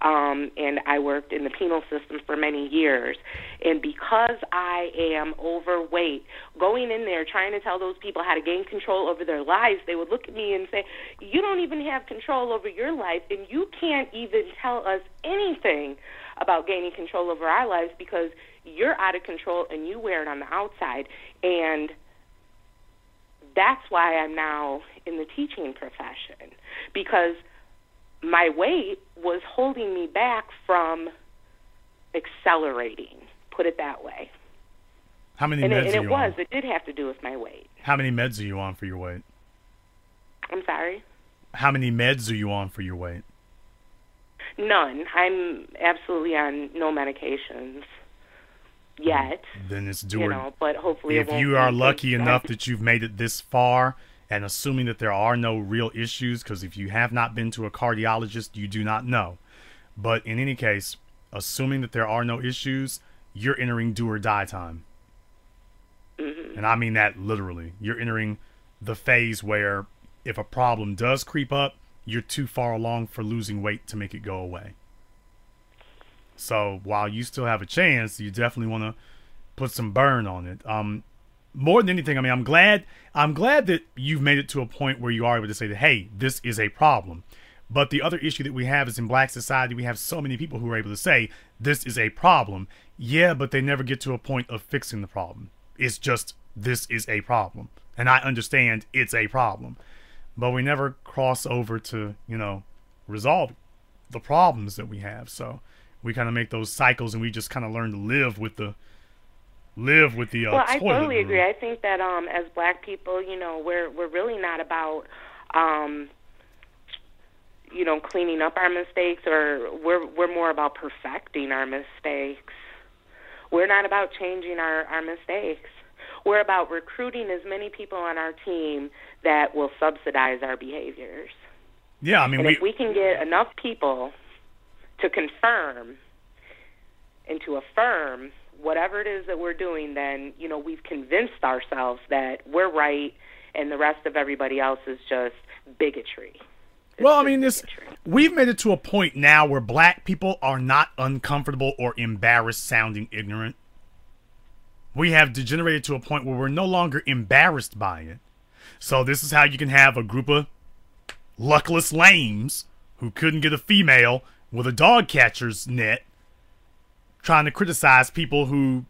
And I worked in the penal system for many years. And because I am overweight, going in there trying to tell those people how to gain control over their lives, they would look at me and say, you don't even have control over your life, and you can't even tell us anything about gaining control over our lives because you're out of control and you wear it on the outside. And that's why I'm now in the teaching profession, because my weight was holding me back from accelerating, put it that way. How many meds are you on? It did have to do with my weight. How many meds are you on for your weight? I'm sorry? How many meds are you on for your weight? None. I'm absolutely on no medications yet. Then it's doing. But hopefully if you are lucky enough that you've made it this far, and assuming that there are no real issues, because if you have not been to a cardiologist, you do not know. But in any case, assuming that there are no issues, you're entering do or die time. Mm-hmm. And I mean that literally. You're entering the phase where if a problem does creep up, you're too far along for losing weight to make it go away. So while you still have a chance, you definitely want to put some burn on it. More than anything, I mean, I'm glad that you've made it to a point where you are able to say that, hey, this is a problem. But the other issue that we have is in black society, we have so many people who are able to say this is a problem. Yeah, but they never get to a point of fixing the problem. It's just, this is a problem. And I understand it's a problem. But we never cross over to, resolve the problems that we have. So we kind of make those cycles, and we just kind of learn to live with the well, I totally agree. I think that as black people, we're really not about cleaning up our mistakes, or we're more about perfecting our mistakes. We're not about changing our mistakes. We're about recruiting as many people on our team that will subsidize our behaviors. Yeah, I mean, if we can get enough people to confirm and to affirm whatever it is that we're doing, then, we've convinced ourselves that we're right and the rest of everybody else is just bigotry. Well, I mean, we've made it to a point now where black people are not uncomfortable or embarrassed sounding ignorant. We have degenerated to a point where we're no longer embarrassed by it. So this is how you can have a group of luckless lames who couldn't get a female with a dog catcher's net trying to criticize people who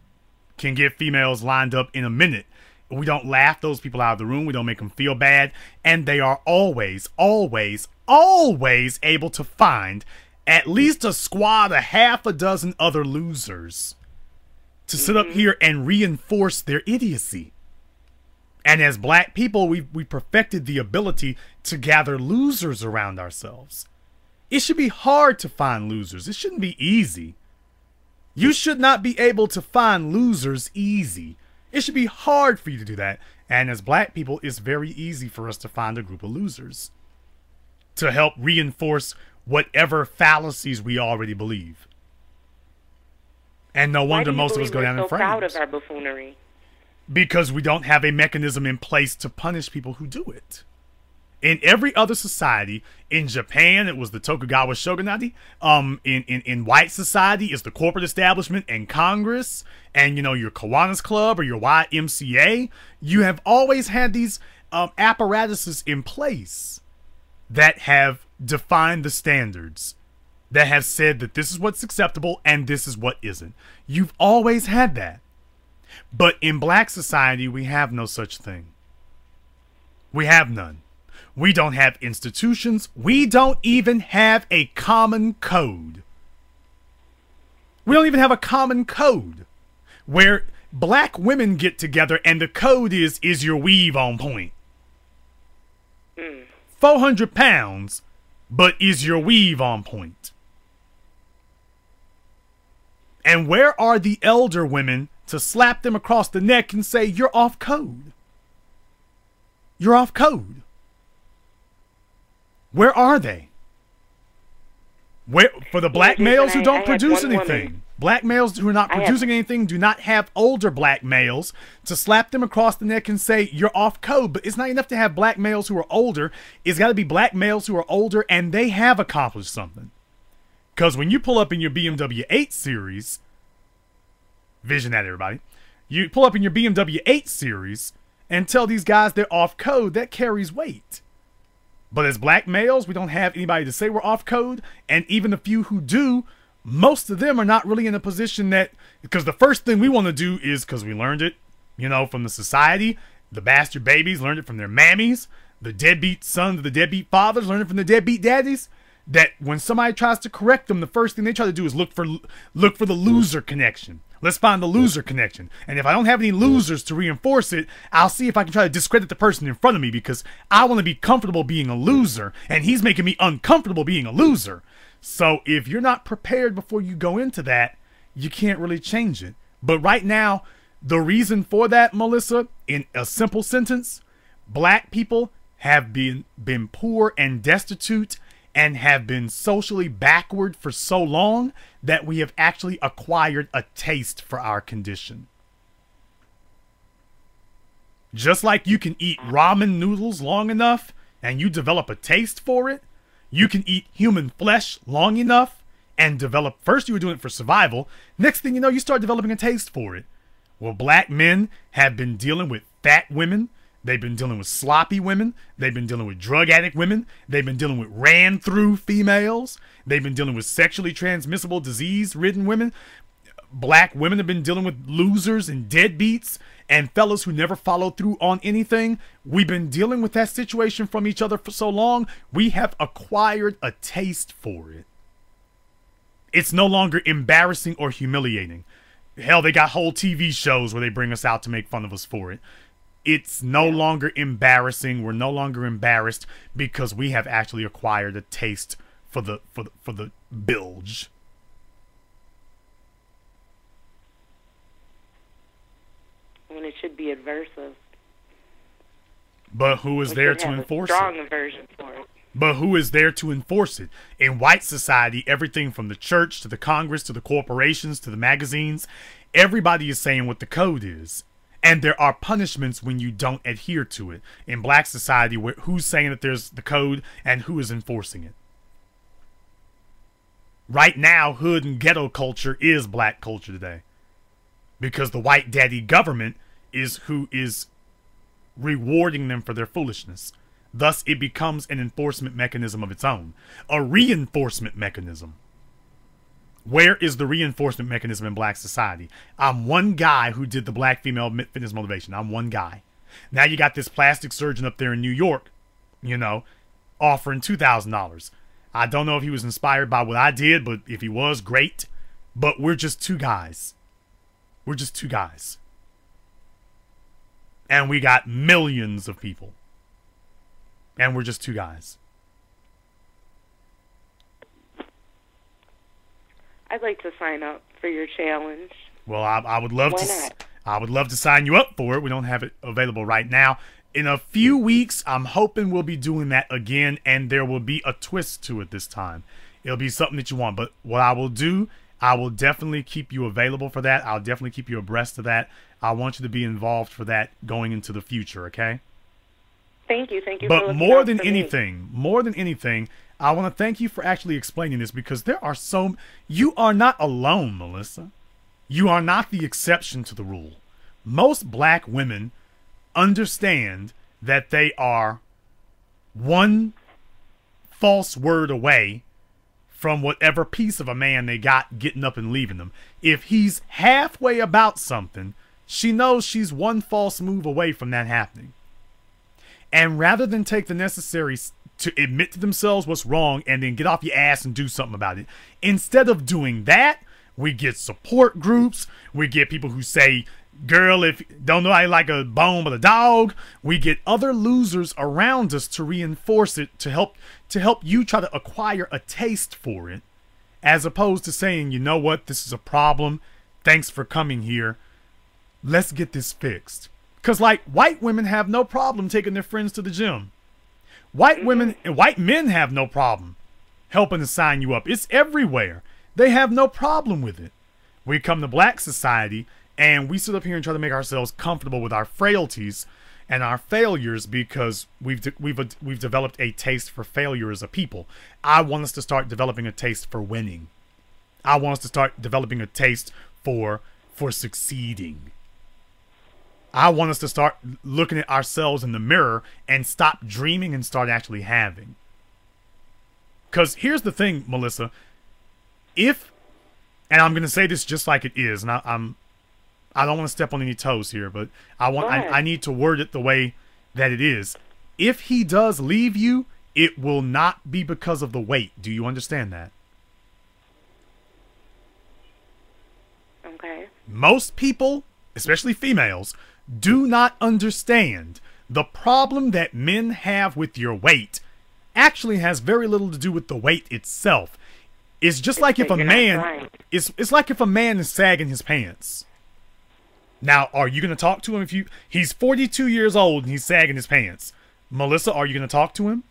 can get females lined up in a minute. We don't laugh those people out of the room. We don't make them feel bad. And they are always, always, always able to find at least a squad of half a dozen other losers to sit up here and reinforce their idiocy. And as black people, we perfected the ability to gather losers around ourselves. It should be hard to find losers. It shouldn't be easy. You should not be able to find losers easy. It should be hard for you to do that. And as black people, it's very easy for us to find a group of losers to help reinforce whatever fallacies we already believe. And no wonder most of us go down in flames. Proud of our buffoonery. Because we don't have a mechanism in place to punish people who do it. In every other society, in Japan, it was the Tokugawa shogunate. In white society, it's the corporate establishment and Congress, and your Kiwanis Club or your YMCA. You have always had these apparatuses in place that have defined the standards, that have said that this is what's acceptable and this is what isn't. You've always had that. But in black society, we have no such thing. We have none. We don't have institutions. We don't even have a common code. We don't even have a common code where black women get together and the code is your weave on point? 400 pounds, but is your weave on point? And where are the elder women to slap them across the neck and say, you're off code? You're off code. Where are they? Where, for the black males who don't produce anything, black males who are not producing anything do not have older black males to slap them across the neck and say, you're off code. But it's not enough to have black males who are older. It's got to be black males who are older and they have accomplished something. Because when you pull up in your BMW 8 Series, vision that, everybody. You pull up in your BMW 8 Series and tell these guys they're off code, that carries weight. But as black males, we don't have anybody to say we're off code. And even the few who do, most of them are not really in a position that, because the first thing we want to do is, because we learned it, from the society, the bastard babies learned it from their mammies, the deadbeat sons of the deadbeat fathers learned it from the deadbeat daddies, that when somebody tries to correct them, the first thing they try to do is look for the loser connection. Let's find the loser connection. And if I don't have any losers to reinforce it, I'll see if I can try to discredit the person in front of me because I want to be comfortable being a loser, and he's making me uncomfortable being a loser. So if you're not prepared before you go into that, you can't really change it. But right now, the reason for that, Melissa, in a simple sentence, black people have been poor and destitute and have been socially backward for so long that we have actually acquired a taste for our condition. Just like you can eat ramen noodles long enough and you develop a taste for it, you can eat human flesh long enough and develop, first you were doing it for survival, next thing you know, you start developing a taste for it. Well, black men have been dealing with fat women. They've been dealing with sloppy women. They've been dealing with drug addict women. They've been dealing with ran-through females. They've been dealing with sexually transmissible disease-ridden women. Black women have been dealing with losers and deadbeats and fellas who never follow through on anything. We've been dealing with that situation from each other for so long, we have acquired a taste for it. It's no longer embarrassing or humiliating. Hell, they got whole TV shows where they bring us out to make fun of us for it. It's no longer embarrassing. We're no longer embarrassed because we have actually acquired a taste for the bilge. When it should be aversive. But who is there to enforce it? Strong aversion for it. But who is there to enforce it? In white society, everything from the church to the Congress to the corporations to the magazines, everybody is saying what the code is. And there are punishments when you don't adhere to it. In black society, who's saying that there's the code and who is enforcing it? Right now, hood and ghetto culture is black culture today. Because the white daddy government is who is rewarding them for their foolishness. Thus, it becomes an enforcement mechanism of its own. A reinforcement mechanism. Where is the reinforcement mechanism in black society? I'm one guy who did the black female fitness motivation. I'm one guy. Now you got this plastic surgeon up there in New York, offering $2,000. I don't know if he was inspired by what I did, but if he was, great. But we're just two guys. We're just two guys. And we got millions of people. And we're just two guys. I'd like to sign up for your challenge. Well, I would love Why to. not? I would love to sign you up for it. We don't have it available right now. In a few weeks, I'm hoping we'll be doing that again, and there will be a twist to it this time. It'll be something that you want, but what I will do, I will definitely keep you available for that. I'll definitely keep you abreast of that. I want you to be involved for that going into the future, okay? Thank you. But more than anything, I want to thank you for actually explaining this, because you are not alone, Melissa. You are not the exception to the rule. Most black women understand that they are one false word away from whatever piece of a man they got getting up and leaving them. If he's halfway about something, she knows she's one false move away from that happening. And rather than take the necessary to admit to themselves what's wrong and then get off your ass and do something about it, instead of doing that, we get support groups. We get people who say, girl, if don't know I like a bone but a dog. We get other losers around us to reinforce it, to help you try to acquire a taste for it, as opposed to saying, you know what, this is a problem. Thanks for coming here. Let's get this fixed. Because, like, white women have no problem taking their friends to the gym. White women and white men have no problem helping to sign you up. It's everywhere. They have no problem with it. We come to black society and we sit up here and try to make ourselves comfortable with our frailties and our failures because we've developed a taste for failure as a people. I want us to start developing a taste for winning. I want us to start developing a taste for succeeding. I want us to start looking at ourselves in the mirror and stop dreaming and start actually having. Because here's the thing, Melissa. And I'm going to say this just like it is, and I don't want to step on any toes here, but I need to word it the way that it is. If he does leave you, it will not be because of the weight. Do you understand that? Okay. Most people, especially females, do not understand the problem that men have with your weight actually has very little to do with the weight itself. It's just like if a man it's like if a man is sagging his pants. Now, are you going to talk to him if he's 42 years old and he's sagging his pants? Melissa, are you going to talk to him?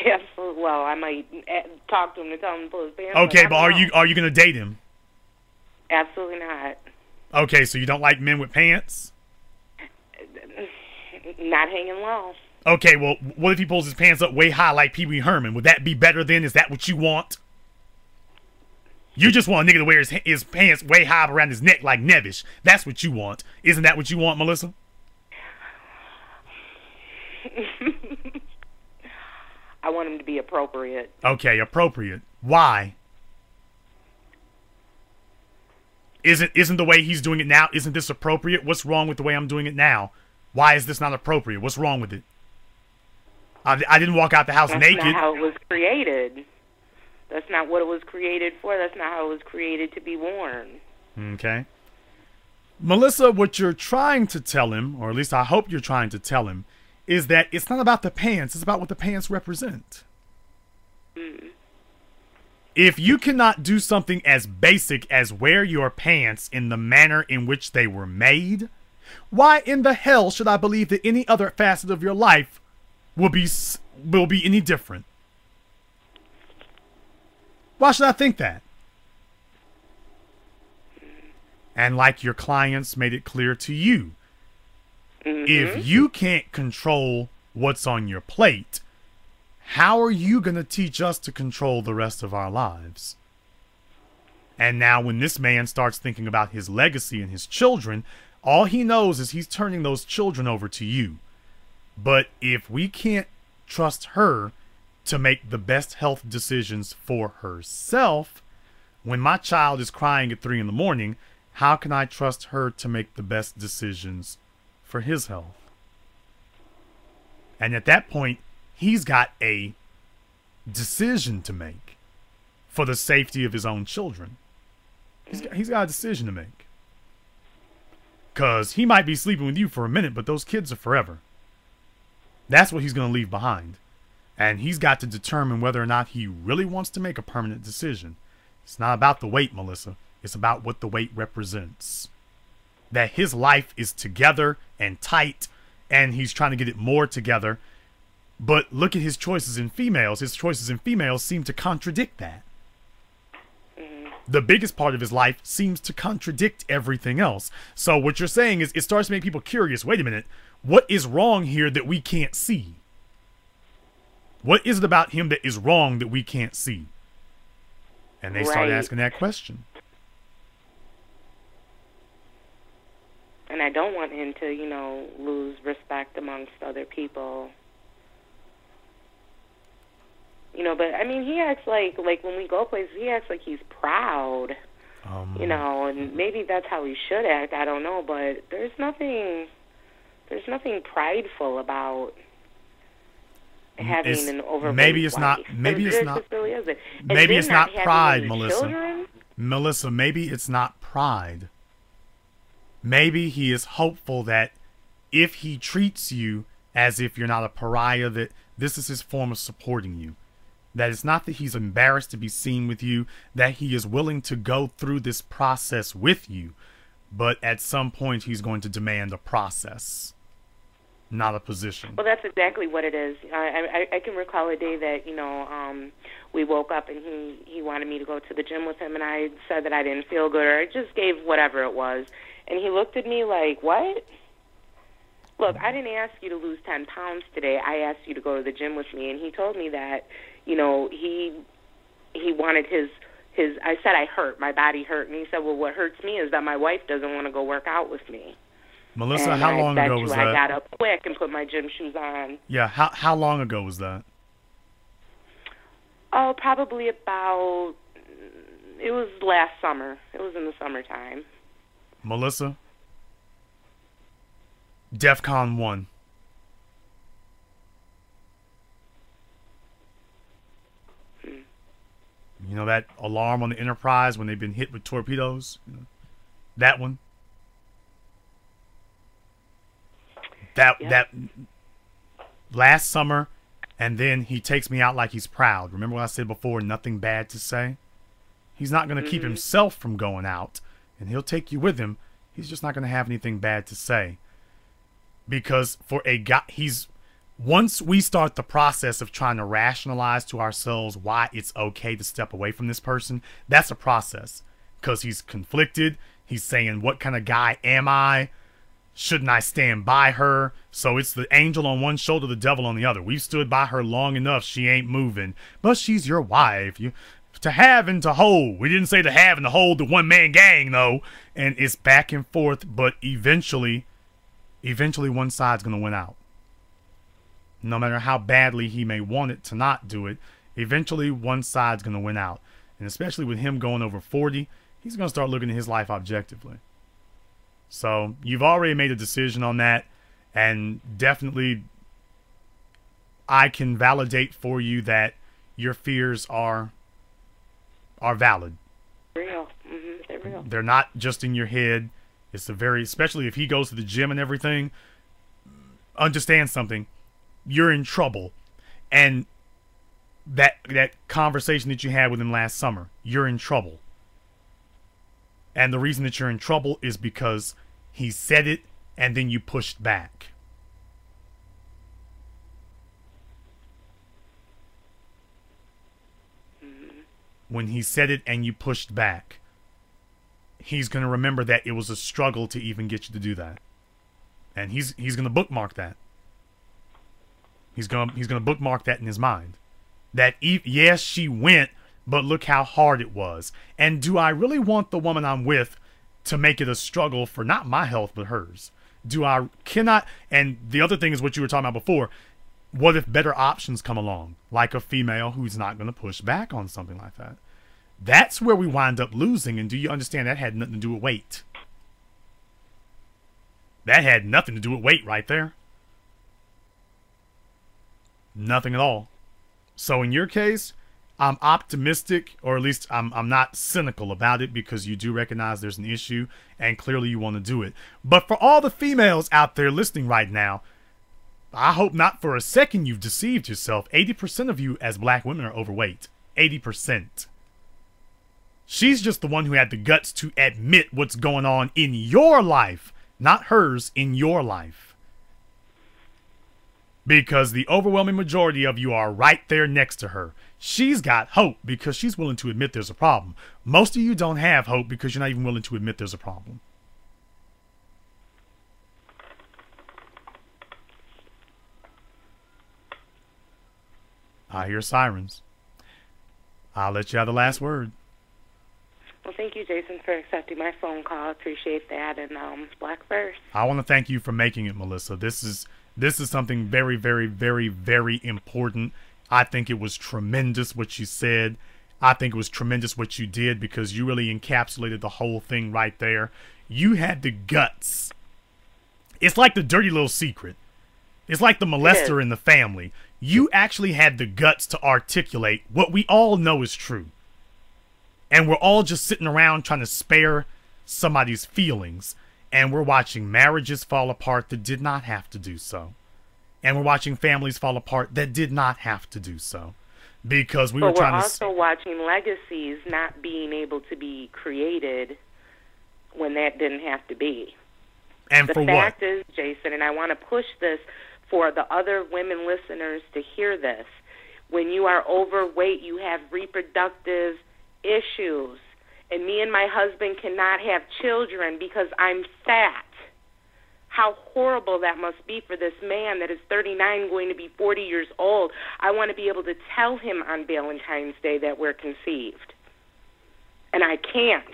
Yes, well, I might talk to him to tell him to pull his pants. Okay, but are you going to date him? Absolutely not. Okay, so you don't like men with pants? Not hanging low. Okay, well, what if he pulls his pants up way high like Pee Wee Herman? Would that be better then? Is that what you want? You just want a nigga to wear his pants way high up around his neck like Nevish. That's what you want. Isn't that what you want, Melissa? I want him to be appropriate. Okay, appropriate. Why? Isn't the way he's doing it now, isn't this appropriate? What's wrong with the way I'm doing it now? Why is this not appropriate? What's wrong with it? I didn't walk out the house naked. That's not how it was created. That's not what it was created for. That's not how it was created to be worn. Okay. Melissa, what you're trying to tell him, or at least I hope you're trying to tell him, is that it's not about the pants. It's about what the pants represent. If you cannot do something as basic as wear your pants in the manner in which they were made, why in the hell should I believe that any other facet of your life will be any different? Why should I think that? And like your clients made it clear to you, if you can't control what's on your plate, how are you going to teach us to control the rest of our lives? And now when this man starts thinking about his legacy and his children, all he knows is he's turning those children over to you. But if we can't trust her to make the best health decisions for herself, when my child is crying at 3 a.m, how can I trust her to make the best decisions for his health? And at that point, he's got a decision to make for the safety of his own children. He's got a decision to make. Because he might be sleeping with you for a minute, but those kids are forever. That's what he's going to leave behind. And he's got to determine whether or not he really wants to make a permanent decision. It's not about the weight, Melissa. It's about what the weight represents. that his life is together and tight, and he's trying to get it more together. But look at his choices in females. His choices in females seem to contradict that. The biggest part of his life seems to contradict everything else. So what you're saying is it starts to make people curious. Wait a minute. What is wrong here that we can't see? What is it about him that is wrong that we can't see? And they start asking that question. And I don't want him to, you know, lose respect amongst other people. You know, but I mean, he acts like when we go places, he acts like he's proud. You know, and maybe that's how he should act. I don't know, but there's nothing prideful about having an overweight maybe it's wife. not. Maybe it's not. Really isn't. Maybe it's not pride, any Melissa. children. Melissa, maybe it's not pride. Maybe he is hopeful that if he treats you as if you're not a pariah, that this is his form of supporting you. That it's not that he's embarrassed to be seen with you, that he is willing to go through this process with you, but at some point he's going to demand a process, not a position. Well, that's exactly what it is. I can recall a day that, you know, we woke up and he wanted me to go to the gym with him, and I said that I didn't feel good, or I just gave whatever it was. And he looked at me like, what? Look, I didn't ask you to lose 10 pounds today. I asked you to go to the gym with me. And he told me that, you know, he wanted his I said I hurt. My body hurt. And he said, well, what hurts me is that my wife doesn't want to go work out with me. Melissa, how long ago was that? I got up quick and put my gym shoes on. Yeah, how long ago was that? Oh, probably about, it was last summer. It was in the summertime. Melissa, DEFCON 1. You know that alarm on the Enterprise when they've been hit with torpedoes? You know, that one. That last summer, and then he takes me out like he's proud. Remember what I said before, nothing bad to say? He's not going to keep himself from going out, and he'll take you with him. He's just not going to have anything bad to say. Because for a guy, once we start the process of trying to rationalize to ourselves why it's okay to step away from this person, that's a process. Because he's conflicted. He's saying, what kind of guy am I? Shouldn't I stand by her? So it's the angel on one shoulder, the devil on the other. We've stood by her long enough. She ain't moving. But she's your wife. To have and to hold. We didn't say to have and to hold the one-man gang, though. And it's back and forth, but eventually one side's going to win out. No matter how badly he may want it to not do it, eventually one side's going to win out. And especially with him going over 40, he's going to start looking at his life objectively. So you've already made a decision on that, and definitely I can validate for you that your fears are valid. Real. They're real. They're not just in your head. It's especially if he goes to the gym and everything, understand something. You're in trouble. And that conversation that you had with him last summer, you're in trouble. And the reason that you're in trouble is because he said it and then you pushed back. When he said it and you pushed back, he's going to remember that it was a struggle to even get you to do that. And he's going to bookmark that. He's going to bookmark that in his mind. That yes, she went, but look how hard it was. And do I really want the woman I'm with to make it a struggle for not my health but hers? And the other thing is what you were talking about before. What if better options come along, like a female who's not going to push back on something like that? That's where we wind up losing. And do you understand that had nothing to do with weight? That had nothing to do with weight right there. Nothing at all. So in your case, I'm optimistic, or at least I'm not cynical about it, because you do recognize there's an issue and clearly you want to do it. But for all the females out there listening right now, I hope not for a second you've deceived yourself. 80% of you as black women are overweight. 80%. She's just the one who had the guts to admit what's going on in your life, not hers, in your life. Because the overwhelming majority of you are right there next to her. She's got hope because she's willing to admit there's a problem. Most of you don't have hope because you're not even willing to admit there's a problem. I hear sirens. I'll let you have the last word. Well, thank you, Jason, for accepting my phone call. I appreciate that. And Black first. I want to thank you for making it, Melissa. This is something very, very, very, very important. I think it was tremendous what you said. I think it was tremendous what you did because you really encapsulated the whole thing right there. You had the guts. It's like the dirty little secret. It's like the molester in the family. You actually had the guts to articulate what we all know is true. And we're all just sitting around trying to spare somebody's feelings. And we're watching marriages fall apart that did not have to do so. And we're watching families fall apart that did not have to do so. Because we were trying to... But we're also watching legacies not being able to be created when that didn't have to be. And for what? The fact is, Jason, and I want to push this for the other women listeners to hear this. When you are overweight, you have reproductive issues. And me and my husband cannot have children because I'm fat. How horrible that must be for this man that is 39 going to be 40 years old. I want to be able to tell him on Valentine's Day that we're conceived. And I can't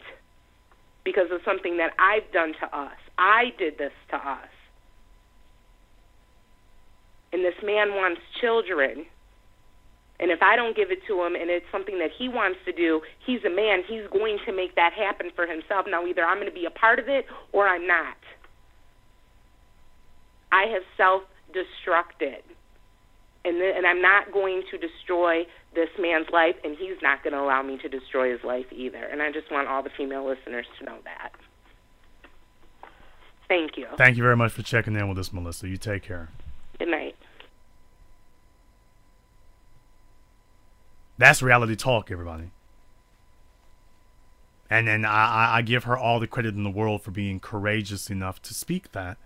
because of something that I've done to us. I did this to us. And this man wants children. And if I don't give it to him and it's something that he wants to do, he's a man. He's going to make that happen for himself. Now, either I'm going to be a part of it or I'm not. I have self-destructed. And I'm not going to destroy this man's life, and he's not going to allow me to destroy his life either. And I just want all the female listeners to know that. Thank you. Thank you very much for checking in with us, Melissa. You take care. Good night. That's reality talk, everybody. And I give her all the credit in the world for being courageous enough to speak that.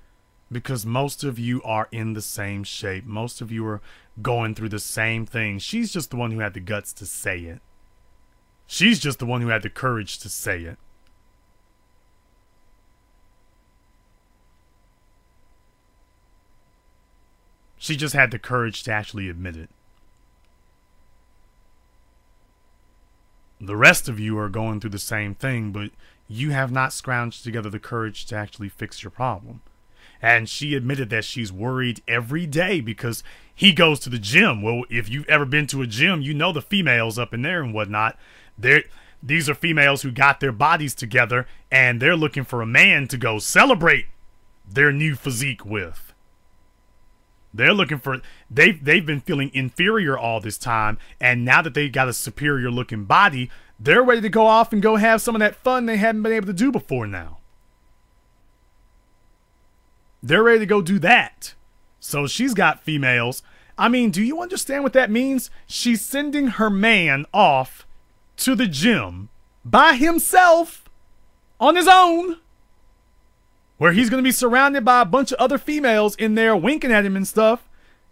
Because most of you are in the same shape. Most of you are going through the same thing. She's just the one who had the guts to say it. She's just the one who had the courage to say it. She just had the courage to actually admit it. The rest of you are going through the same thing, but you have not scrounged together the courage to actually fix your problem. And she admitted that she's worried every day because he goes to the gym. Well, if you've ever been to a gym, you know the females up in there and whatnot. These are females who got their bodies together and they're looking for a man to go celebrate their new physique with. They're looking for, they've been feeling inferior all this time, and now that they got a superior looking body, they're ready to go off and go have some of that fun they hadn't been able to do before now. They're ready to go do that. So she's got females. I mean, do you understand what that means? She's sending her man off to the gym by himself on his own, where he's going to be surrounded by a bunch of other females in there winking at him and stuff.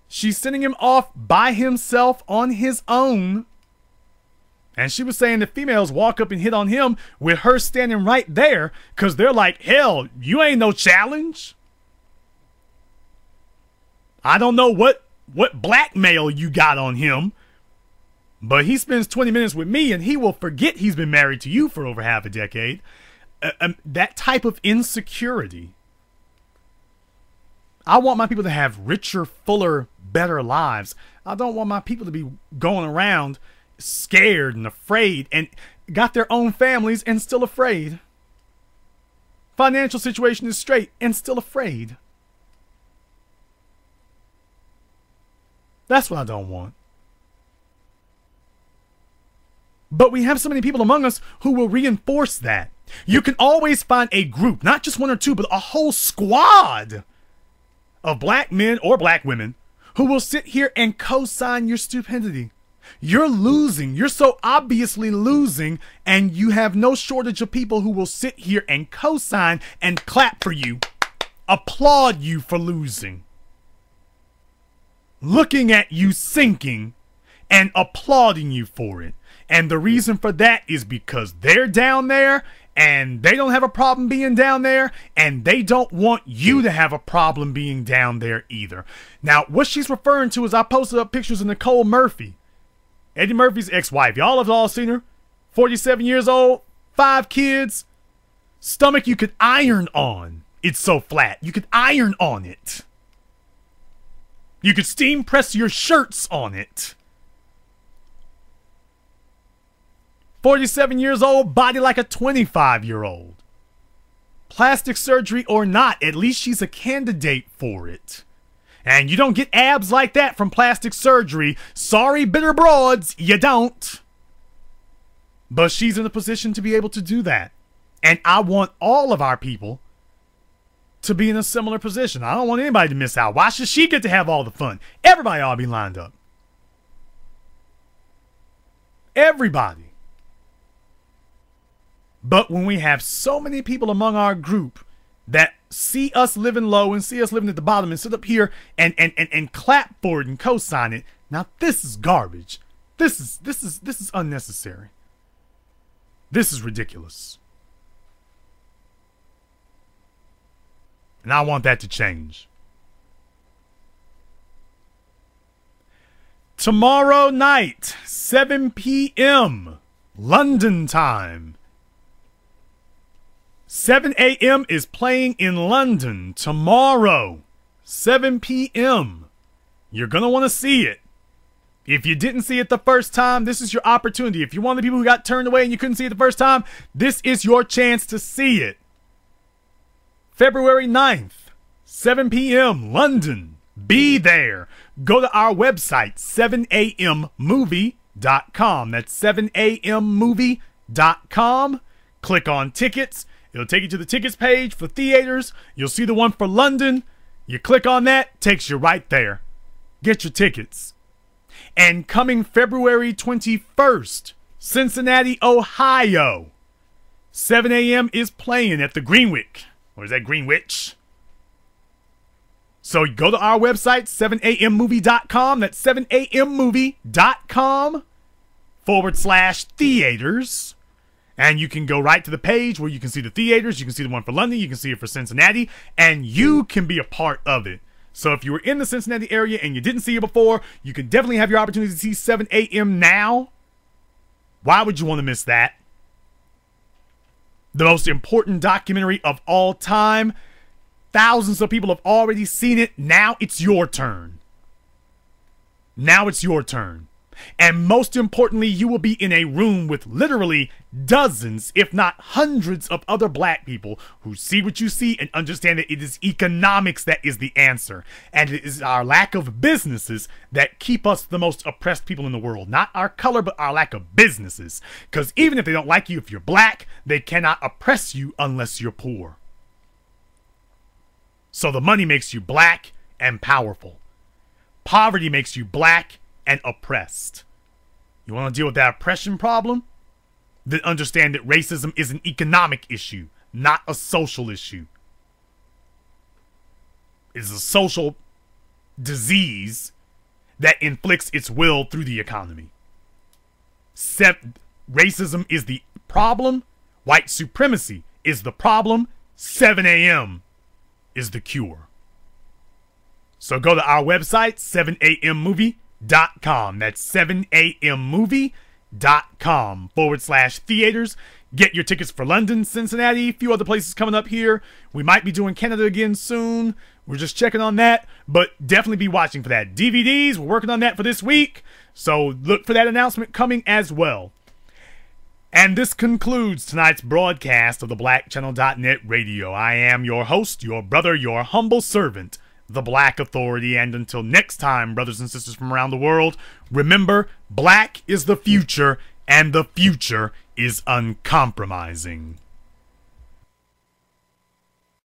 She's sending him off by himself on his own. And she was saying the females walk up and hit on him with her standing right there because they're like, hell, you ain't no challenge. I don't know what blackmail you got on him, but he spends 20 minutes with me and he will forget he's been married to you for over half a decade. That type of insecurity. I want my people to have richer, fuller, better lives. I don't want my people to be going around scared and afraid and got their own families and still afraid. Financial situation is straight and still afraid. That's what I don't want. But we have so many people among us who will reinforce that. You can always find a group, not just one or two, but a whole squad of black men or black women who will sit here and co-sign your stupidity. You're losing. You're so obviously losing, and you have no shortage of people who will sit here and co-sign and clap for you, applaud you for losing. Looking at you sinking and applauding you for it. And the reason for that is because they're down there and they don't have a problem being down there, and they don't want you to have a problem being down there either. Now, what she's referring to is I posted up pictures of Nicole Murphy, Eddie Murphy's ex-wife. Y'all have all seen her. 47 years old, 5 kids, stomach you could iron on. It's so flat. You could iron on it. You could steam press your shirts on it. 47 years old, body like a 25-year-old. Plastic surgery or not, at least she's a candidate for it. And you don't get abs like that from plastic surgery. Sorry, bitter broads, you don't. But she's in a position to be able to do that. And I want all of our people to be in a similar position. I don't want anybody to miss out. Why should she get to have all the fun? Everybody ought to be lined up. Everybody. But when we have so many people among our group that see us living low and see us living at the bottom and sit up here and clap for it and co-sign it, now this is garbage. This is unnecessary. This is ridiculous. And I want that to change. Tomorrow night, 7 p.m. London time. 7 a.m. is playing in London tomorrow, 7 p.m. You're going to want to see it. If you didn't see it the first time, this is your opportunity. If you're one of the people who got turned away and you couldn't see it the first time, this is your chance to see it. February 9th, 7 p.m., London. Be there. Go to our website, 7ammovie.com. That's 7ammovie.com. Click on tickets. It'll take you to the tickets page for theaters. You'll see the one for London. You click on that, takes you right there. Get your tickets. And coming February 21st, Cincinnati, Ohio, 7 a.m. is playing at the Greenwick. Or is that Greenwich? So go to our website, 7ammovie.com. That's 7ammovie.com/theaters. And you can go right to the page where you can see the theaters. You can see the one for London. You can see it for Cincinnati. And you can be a part of it. So if you were in the Cincinnati area and you didn't see it before, you can definitely have your opportunity to see 7 a.m. now. Why would you want to miss that? The most important documentary of all time. Thousands of people have already seen it. Now it's your turn. Now it's your turn. And most importantly, you will be in a room with literally dozens, if not hundreds of other black people who see what you see and understand that it is economics that is the answer. And it is our lack of businesses that keep us the most oppressed people in the world. Not our color, but our lack of businesses. Because even if they don't like you, if you're black, they cannot oppress you unless you're poor. So the money makes you black and powerful. Poverty makes you black and oppressed. You want to deal with that oppression problem? Then understand that racism is an economic issue, not a social issue. It's a social disease that inflicts its will through the economy. Racism is the problem. White supremacy is the problem. 7 a.m. is the cure. So go to our website, 7ammovie.com. That's 7ammovie.com/theaters. Get your tickets for London, Cincinnati, a few other places coming up here. We might be doing Canada again soon. We're just checking on that, but definitely be watching for that. DVDs, we're working on that for this week, so look for that announcement coming as well. And this concludes tonight's broadcast of the BlackChannel.net radio. I am your host, your brother, your humble servant, the Black Authority. And until next time, brothers and sisters from around the world, remember, black is the future, and the future is uncompromising.